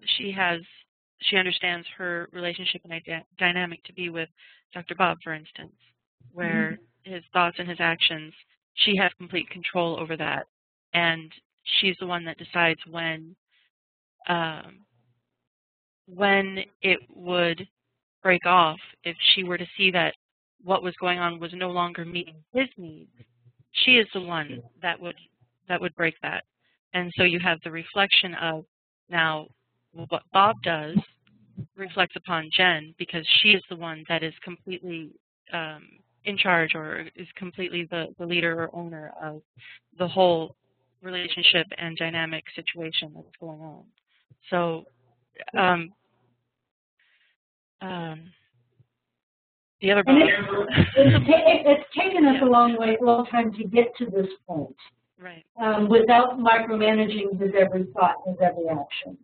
she understands her relationship and dynamic to be with Dr. Bob, for instance, where his thoughts and his actions, she has complete control over that, and she's the one that decides when it would break off if she were to see that what was going on was no longer meeting his needs. She is the one that would break that. And so you have the reflection of now what Bob does reflects upon Jen, because she is the one that is completely in charge, or is completely the leader or owner of the whole relationship and dynamic situation that's going on. So the other it's taken us a long time to get to this point, right? Without micromanaging his every thought, his every action.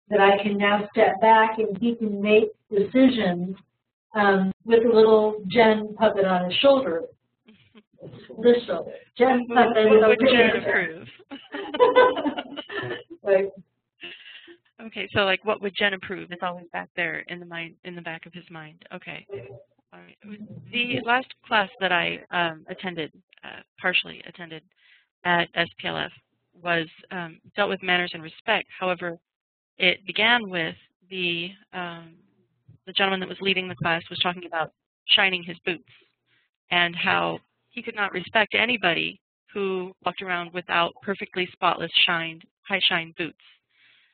That I can now step back and he can make decisions with a little Jen puppet on his shoulder. This shoulder, Jen puppet. What would Jen approve? Right. Okay, so like, what would Jen approve? It's always back there in the mind, in the back of his mind. Okay. All right. The last class that I attended, partially attended at SPLF, was dealt with manners and respect. However, it began with the gentleman that was leading the class was talking about shining his boots and how he could not respect anybody who walked around without perfectly spotless high shine boots.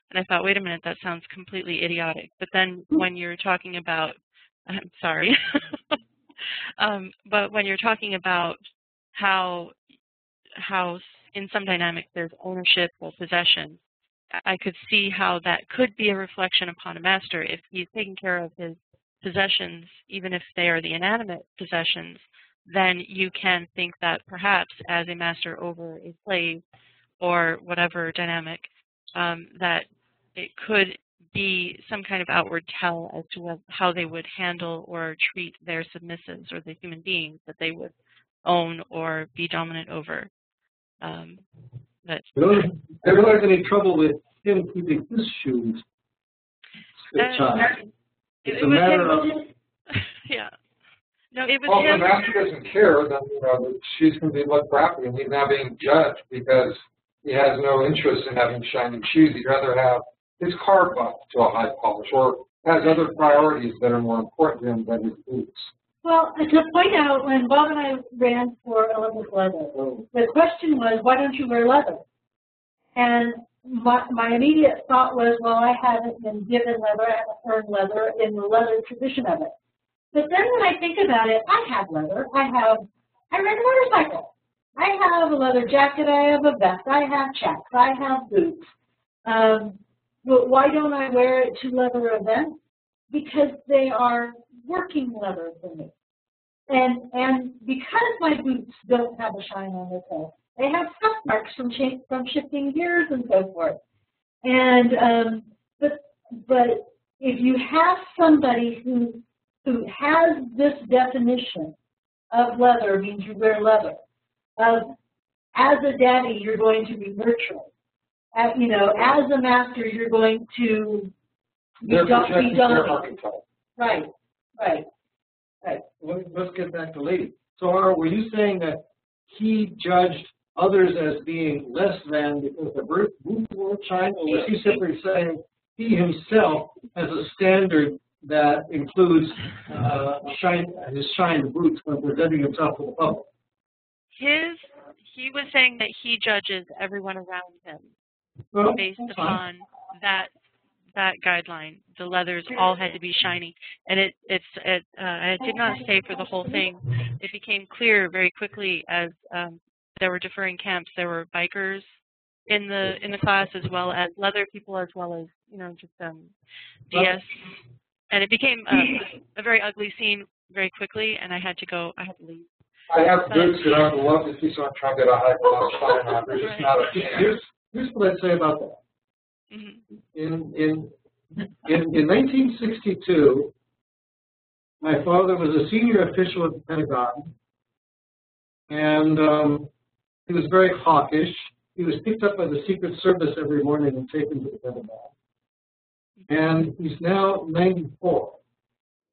And I thought, wait a minute, that sounds completely idiotic. But then when you're talking about, I'm sorry, but when you're talking about how in some dynamics there's ownership or possession, I could see how that could be a reflection upon a master. If he's taking care of his possessions, even if they are the inanimate possessions, then you can think that perhaps as a master over a slave or whatever dynamic, that it could be some kind of outward tell as to how they would handle or treat their submissives or the human beings that they would own or be dominant over. But I don't have any trouble with him keeping his shoes. It's a matter of... Yeah. No, it was well, if him. the master doesn't care, then the shoes can be looked crappy, and he's now being judged because he has no interest in having shining shoes. He'd rather have his car buffed to a high polish, or has other priorities that are more important to him than his boots. Well, to point out, when Bob and I ran for Olympic leather, the question was, why don't you wear leather? And my immediate thought was, well, I haven't been given leather, I haven't earned leather in the leather tradition of it. But then when I think about it, I have leather. I have I ride a motorcycle. I have a leather jacket, I have a vest, I have checks, I have boots. But why don't I wear it to leather events? Because they are working leather for me. And because my boots don't have a shine on their toe, they have scuff marks from shifting gears and so forth. And but if you have somebody who has this definition of leather, means you wear leather. As a daddy, you're going to be nurturing. As a master, you're going to be dominant. Right. Let's get back to Lady. So, were you saying that he judged others as being less than because the boots were shine, or was he simply saying he himself has a standard that includes his shined boots when presenting himself to the public? He was saying that he judges everyone around him based upon that guideline. The leathers all had to be shiny, and I did not say for the whole thing. It became clear very quickly as there were differing camps. There were bikers in the class, as well as leather people, as well as just DS, and it became a very ugly scene very quickly, and I had to leave. I have boots that I would love to see someone try to get a high class shine on. There's just not a. Here's what I'd say about that. Mm-hmm. In 1962, my father was a senior official at the Pentagon, and he was very hawkish. He was picked up by the Secret Service every morning and taken to the Pentagon. And he's now 94.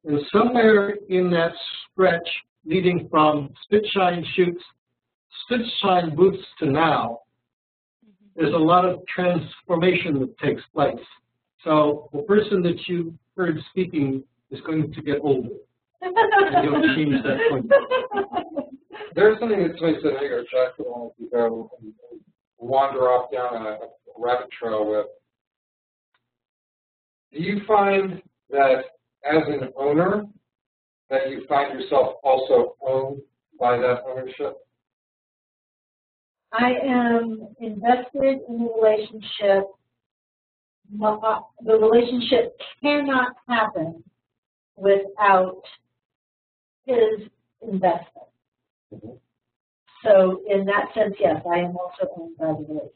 And somewhere in that stretch leading from spit-shine boots to now, there's a lot of transformation that takes place. So the person that you heard speaking is going to get older. And you'll change that point. There's something that somebody said earlier, which I could only go and wander off down a rabbit trail with. Do you find that as an owner, that you find yourself also owned by that ownership? I am invested in the relationship. The relationship cannot happen without his investment. Mm-hmm. So in that sense, yes, I am also owned by the relationship.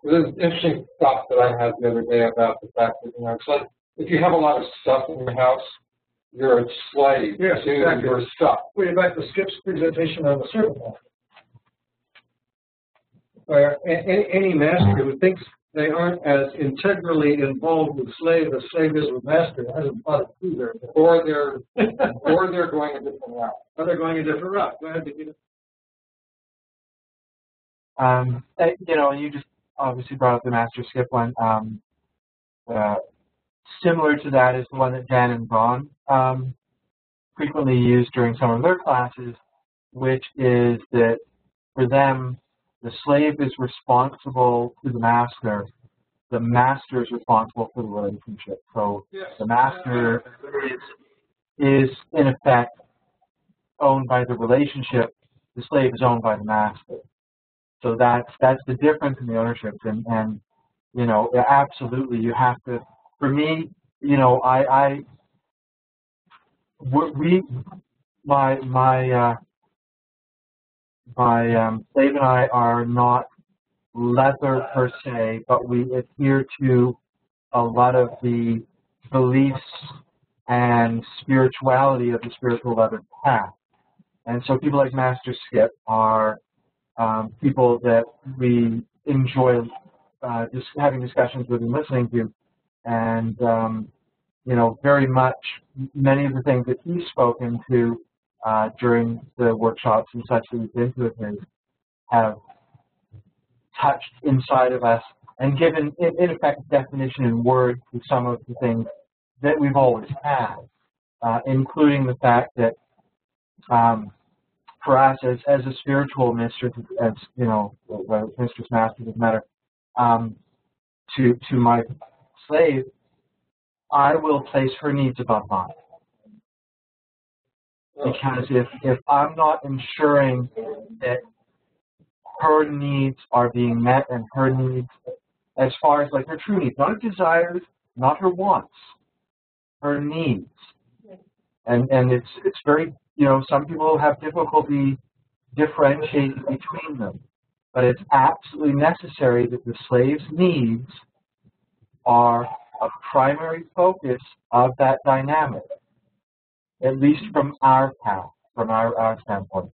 There's an interesting thought that I had the other day about the fact that, it's like if you have a lot of stuff in your house, you're a slave to your stuff. We're back to Skip's presentation on the servant master, where any master who thinks they aren't as integrally involved with slave as slave is with master hasn't thought it through there. Or they're going a different route. Or they're going a different route. Go ahead, Nikita. You just obviously brought up the master skip one. Similar to that is the one that Dan and Vaughn frequently use during some of their classes, which is that for them, the slave is responsible to the master is responsible for the relationship. So the master is in effect owned by the relationship, the slave is owned by the master. So that's the difference in the ownership, and absolutely you have to. For me, my slave and I are not leather per se, but we adhere to a lot of the beliefs and spirituality of the spiritual leather path. And so people like Master Skip are people that we enjoy just having discussions with and listening to. And, very much many of the things that he's spoken to during the workshops and such that we've been to with his have touched inside of us and given, in effect, definition in words to some of the things that we've always had, including the fact that for us as a spiritual mistress, as mistress, master, doesn't matter, to my slave, I will place her needs above mine. Because if I'm not ensuring that her needs are being met and her needs, as far as like her true needs, not her desires, not her wants, her needs. And it's very, you know, some people have difficulty differentiating between them. But it's absolutely necessary that the slave's needs are a primary focus of that dynamic, at least from our path, from our standpoint.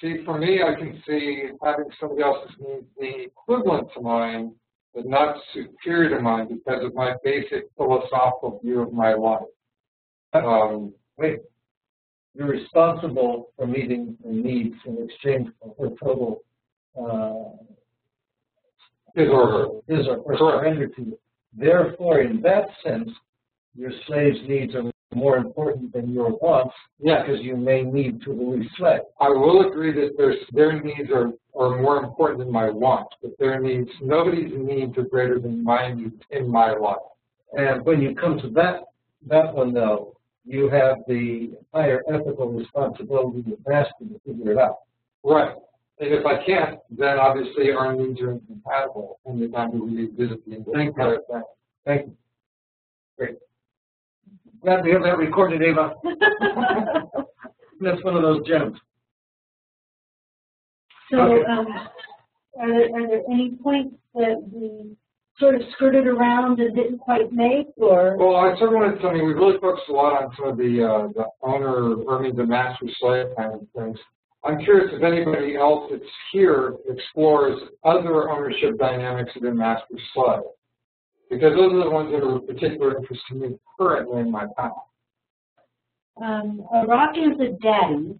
See, for me, I can see having somebody else's needs be equivalent to mine, but not superior to mine because of my basic philosophical view of my life. Wait, you're responsible for meeting the needs in exchange for her total His or surrender to you. Therefore, in that sense, your slave's needs are more important than your wants, because you may need to release slave. I will agree that their needs are more important than my wants, but their needs, nobody's needs are greater than my needs in my life. And when you come to that one, though, you have the higher ethical responsibility of master to figure it out. Right. And if I can't, then obviously our needs are incompatible, and the time we revisit the entire thing. Thank you. Great. Glad we have that recorded, Ava. That's one of those gems. So, Okay. are there any points that we sort of skirted around and didn't quite make, or? Well, I sort of wanted to, I mean, we really focused a lot on some of the owner, or I mean, the master slave kind of things. I'm curious if anybody else that's here explores other ownership dynamics within master slave, because those are the ones that are of particular interest to me currently in my path. Rock is a daddy.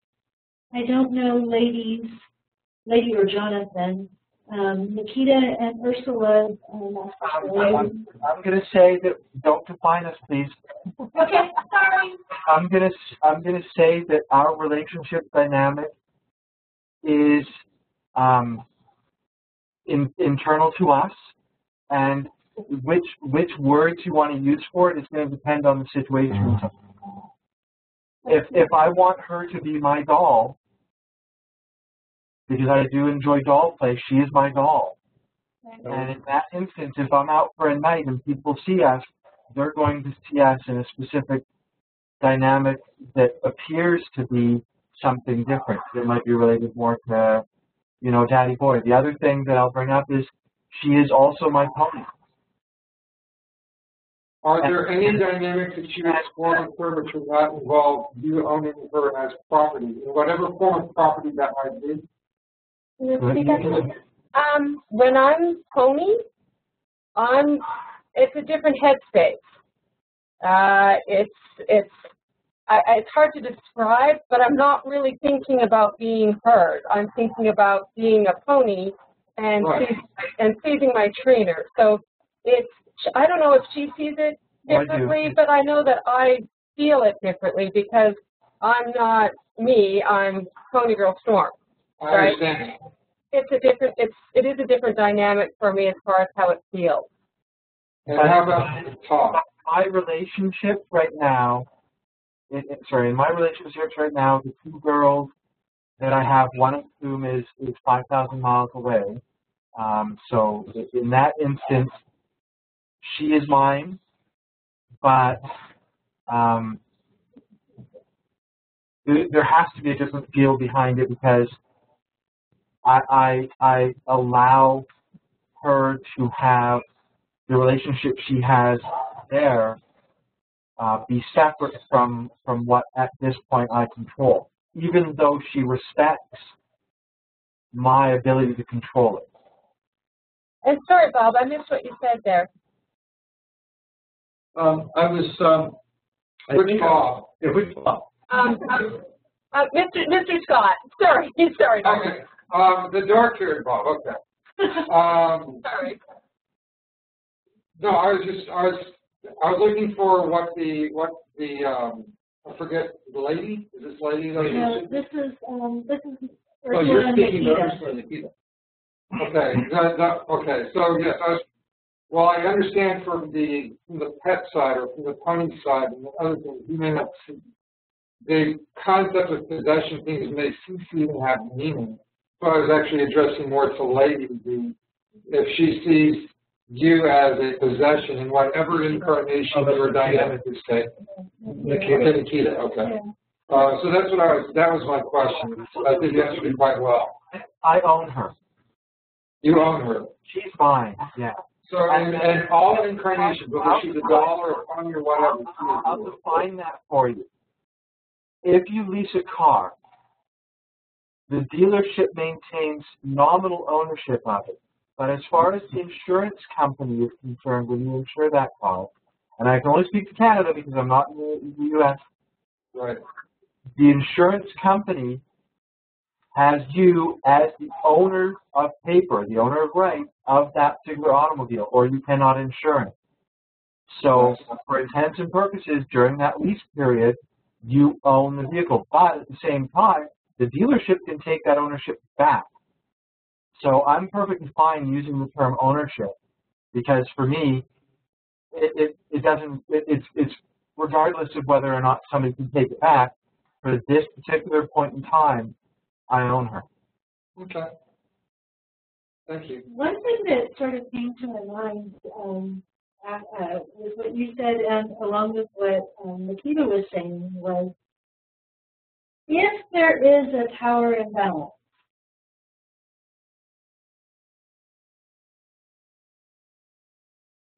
I don't know, Lady or Jonathan. Nikita and Ursula. I'm going to say that don't define us, please. Okay, sorry. I'm going to say that our relationship dynamic is internal to us, and which words you want to use for it is going to depend on the situation. If I want her to be my doll, because I do enjoy doll play, she is my doll. And in that instance, if I'm out for a night and people see us, they're going to see us in a specific dynamic that appears to be something different. It might be related more to, you know, daddy boy. The other thing that I'll bring up is she is also my pony. Are there any dynamics that you explore with her which would not involve you owning her as property, in whatever form of property that might be? When I'm pony, it's a different headspace. It's hard to describe, but I'm not really thinking about being heard. I'm thinking about being a pony and pleasing my trainer. So I don't know if she sees it differently, but I know that I feel it differently because I'm not me. I'm Pony Girl Storm. I understand. It is a different dynamic for me as far as how it feels. And how about the talk? My relationship right now, in my relationships right now, the two girls that I have, one of whom is 5,000 miles away. So in that instance, she is mine, but there has to be a different feel behind it because I allow her to have the relationship she has there be separate from what at this point I control, even though she respects my ability to control it. And sorry, Bob, I missed what you said there. Which Bob? Yeah, which Bob? Mr. Scott. Sorry. Okay. The dark-haired Bob. Okay. Sorry. No, I was looking for what the I forget the lady. Is this lady? No, this is Oh, you're speaking to Ursula Nikita. Okay. Okay. So yes, I understand from the pet side or from the pony side and the other things. You may not see. the concept of possession things may cease to even have meaning. So I was actually addressing more to Lady, if she sees you as a possession in whatever incarnation your dynamic is taking. Nikita, okay. So that's what that was my question. I think you answered it quite well. I own her. You own her. She's mine, yeah. So, and all incarnations, whether she's a doll or a pony or whatever. I'll define that for you. If you lease a car, the dealership maintains nominal ownership of it. But as far as the insurance company is concerned, when you insure that car, and I can only speak to Canada because I'm not in the U.S., right. The insurance company has you as the owner of paper, the owner of right of that particular automobile, or you cannot insure it. So for intents and purposes, during that lease period, you own the vehicle. But at the same time, the dealership can take that ownership back. So I'm perfectly fine using the term ownership because for me, it's regardless of whether or not somebody can take it back, for this particular point in time, I own her. Okay. Thank you. One thing that sort of came to my mind was what you said, and along with what Nikita was saying, was if there is a power imbalance,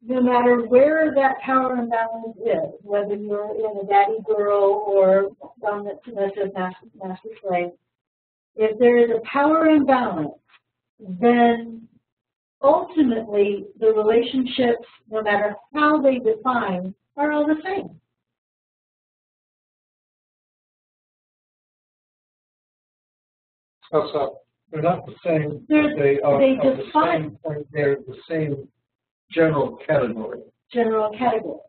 no matter where that power imbalance is, whether you're in a daddy girl or dominant submissive master slave, if there is a power imbalance, then ultimately the relationships, no matter how they define, are all the same. So they're not the same. They define. They're the same general category. General category.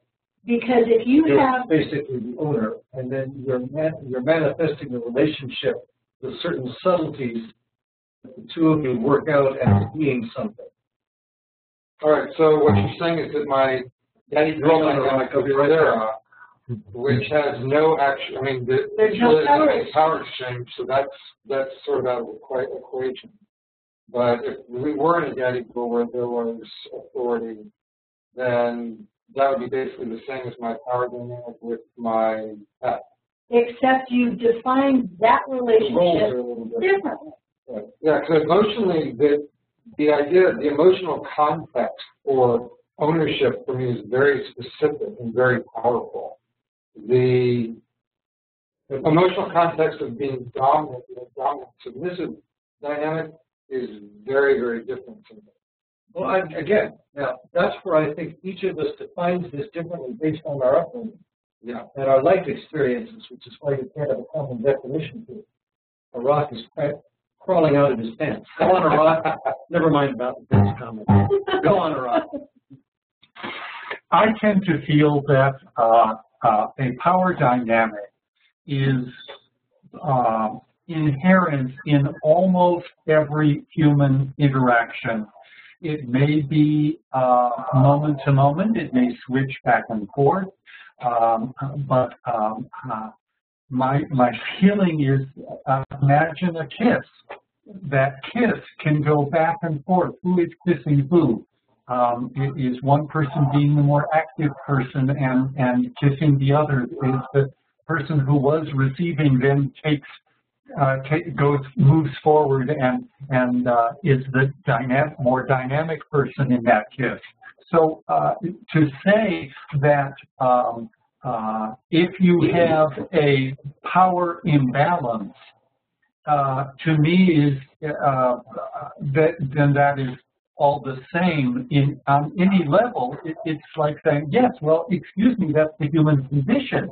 Because if you have basically the owner, and then you're manifesting the relationship with certain subtleties that the two of you work out as being something. All right. So what you're saying is that my daddy girl dynamic of Bydarra, which has no action. I mean, there's no power exchange. So that's sort of out of the equation. But if we were in a daddy girl where there was authority, then that would be basically the same as my power dynamic with my pet. Except you define that relationship differently. Right. Yeah, because emotionally, the idea, the emotional context for ownership for me is very specific and very powerful. The emotional context of being dominant and dominant submissive dynamic is very, very different to me. Well, again, now that's where I think each of us defines this differently based on our upbringing, and our life experiences, which is why you can't have a common definition to it. A rock is crawling out of his pants. Go on, a rock. Never mind about the pants comment. Go on, a rock. I tend to feel that a power dynamic is inherent in almost every human interaction. It may be moment to moment. It may switch back and forth. But my feeling is, imagine a kiss. That kiss can go back and forth. Who is kissing who? Is one person being the more active person and kissing the other? Is the person who was receiving then moves forward and is the more dynamic person in that kiss. So to say that if you have a power imbalance, to me is then that is all the same on any level. It's like saying, yes, well, excuse me, that's the human condition.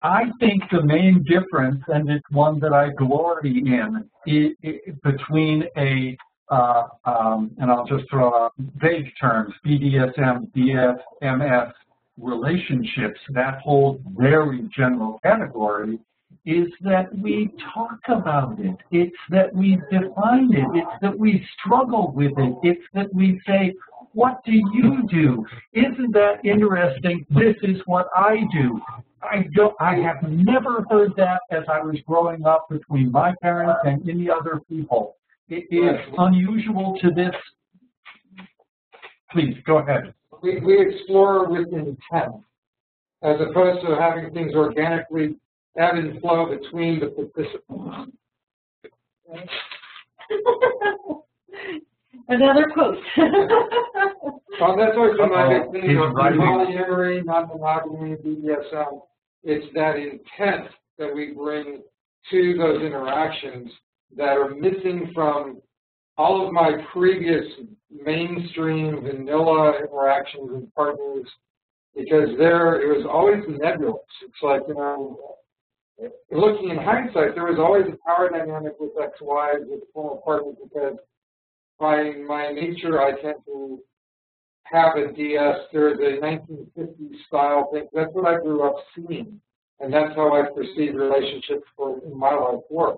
I think the main difference, and it's one that I glory in, between and I'll just throw out vague terms, BDSM, BFMS relationships, that whole very general category, is that we talk about it. It's that we define it. It's that we struggle with it. It's that we say, what do you do? Isn't that interesting? This is what I do. I have never heard that as I was growing up between my parents and any other people. It is unusual to this. Please, go ahead. We explore with intent, as opposed to having things organically ebb and flow between the participants. Another quote. Well, that's always been my big thing of polyamory, non-monogamy, BDSM. It's that intent that we bring to those interactions that are missing from all of my previous mainstream vanilla interactions with partners, because it was always nebulous. It's like, you know, looking in hindsight, there was always a power dynamic with ex-wives, with former partners, because by my nature, I tend to have a DS. There's a 1950s style thing. That's what I grew up seeing, and that's how I perceive relationships in my life work.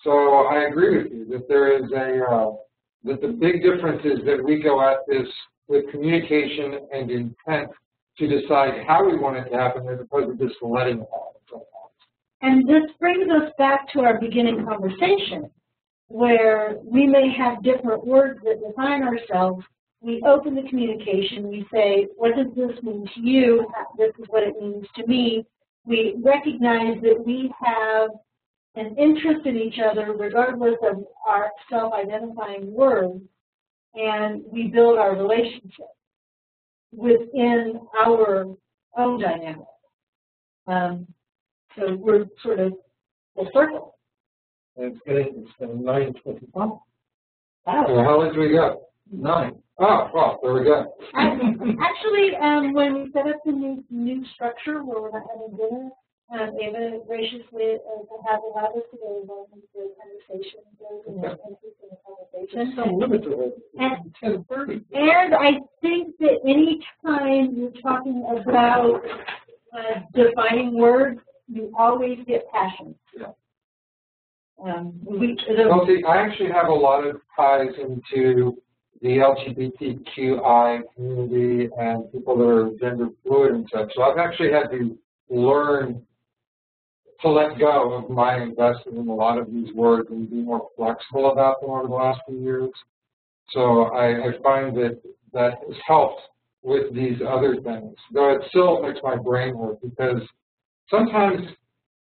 So I agree with you that there is that the big difference is that we go at this with communication and intent to decide how we want it to happen, as opposed to just letting it happen. And this brings us back to our beginning conversation, where we may have different words that define ourselves. We open the communication, we say, what does this mean to you? This is what it means to me. We recognize that we have an interest in each other regardless of our self-identifying words, and we build our relationship within our own dynamic. So we're sort of a circle. It's been 9:25. Wow. How late do we go? 9. Oh, well, there we go. Actually, when we set up the new structure where we're not having dinner, Ava graciously has allowed us to go along with the conversation. There's some limit to it. 10:30. And I think that any time you're talking about defining words, you always get passion. Yeah. Well, see, I actually have a lot of ties into the LGBTQI community and people that are gender fluid and such. So I've actually had to learn to let go of my investment in a lot of these words and be more flexible about them over the last few years. So I find that has helped with these other things, though it still makes my brain work, because sometimes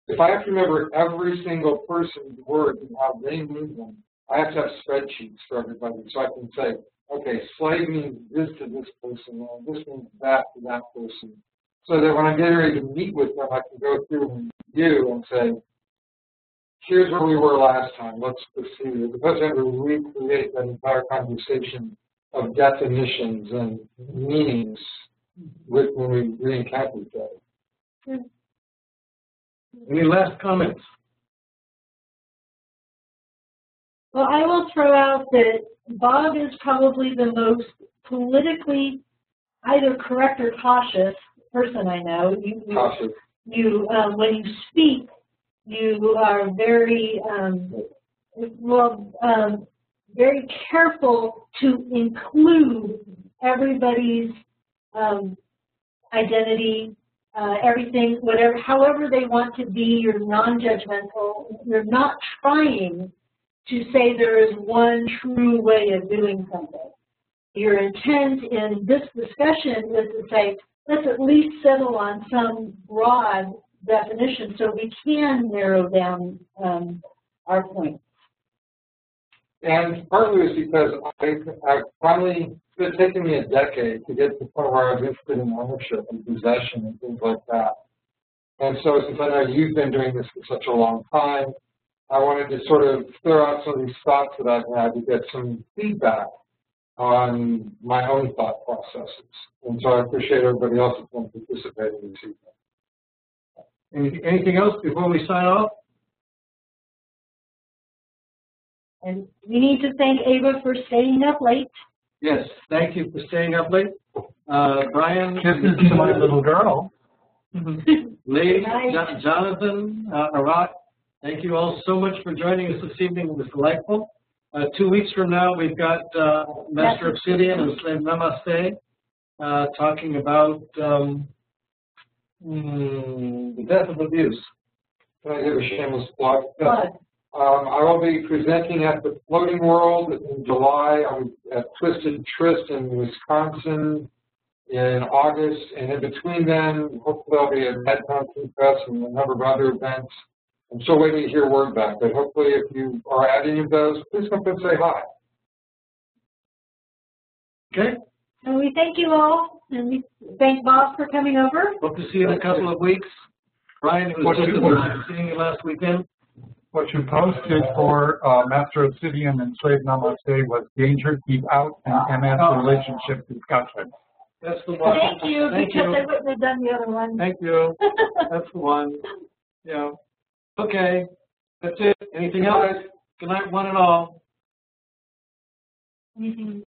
if I have to remember every single person's words and how they mean them, I have to have spreadsheets for everybody, so I can say, okay, slave means this to this person, and this means that to that person, so that when I'm getting ready to meet with them, I can go through and review and say, here's where we were last time, let's proceed, as opposed to having to recreate that entire conversation of definitions and meanings when we re-encounter each other. Any last comments? Well, I will throw out that Bob is probably the most politically either correct or cautious person I know. Cautious. When you speak, you are very, very careful to include everybody's identity, everything, whatever, however they want to be. You're non-judgmental. You're not trying to say there is one true way of doing something. Your intent in this discussion is to say, let's at least settle on some broad definition so we can narrow down our points. And partly it's because I finally, it's taken me a decade to get to the point where I was interested in ownership and possession and things like that. And so since I know you've been doing this for such a long time, I wanted to sort of throw out some of these thoughts that I've had to get some feedback on my own thought processes. And so I appreciate everybody else that's been participating this evening. Anything else before we sign off? And we need to thank Ava for staying up late. Yes, thank you for staying up late. Brian. This is my little girl. Lee, Jonathan, Arat, thank you all so much for joining us this evening. It was delightful. 2 weeks from now, we've got Master Obsidian and Slave Namaste talking about The death of abuse. Can I give a shameless plug? Plug. I will be presenting at the Floating World in July. I'm at Twisted Tryst in Wisconsin in August, and in between then, hopefully I'll be at MedCon Fest and a number of other events. I'm still waiting to hear word back, but hopefully if you are at any of those, please come and say hi. Okay. And we thank you all, and we thank Bob for coming over. Hope to see you in a couple of weeks. Brian, it was just a pleasure seeing you last weekend. What you posted for Master Obsidian and Slave Namaste was danger, keep out, and MS relationship discussion. That's the one. Thank you, Thank because you. I wouldn't have done the other one. Thank you. That's the one. Yeah. Okay. That's it. Anything else? Good night, one and all. Anything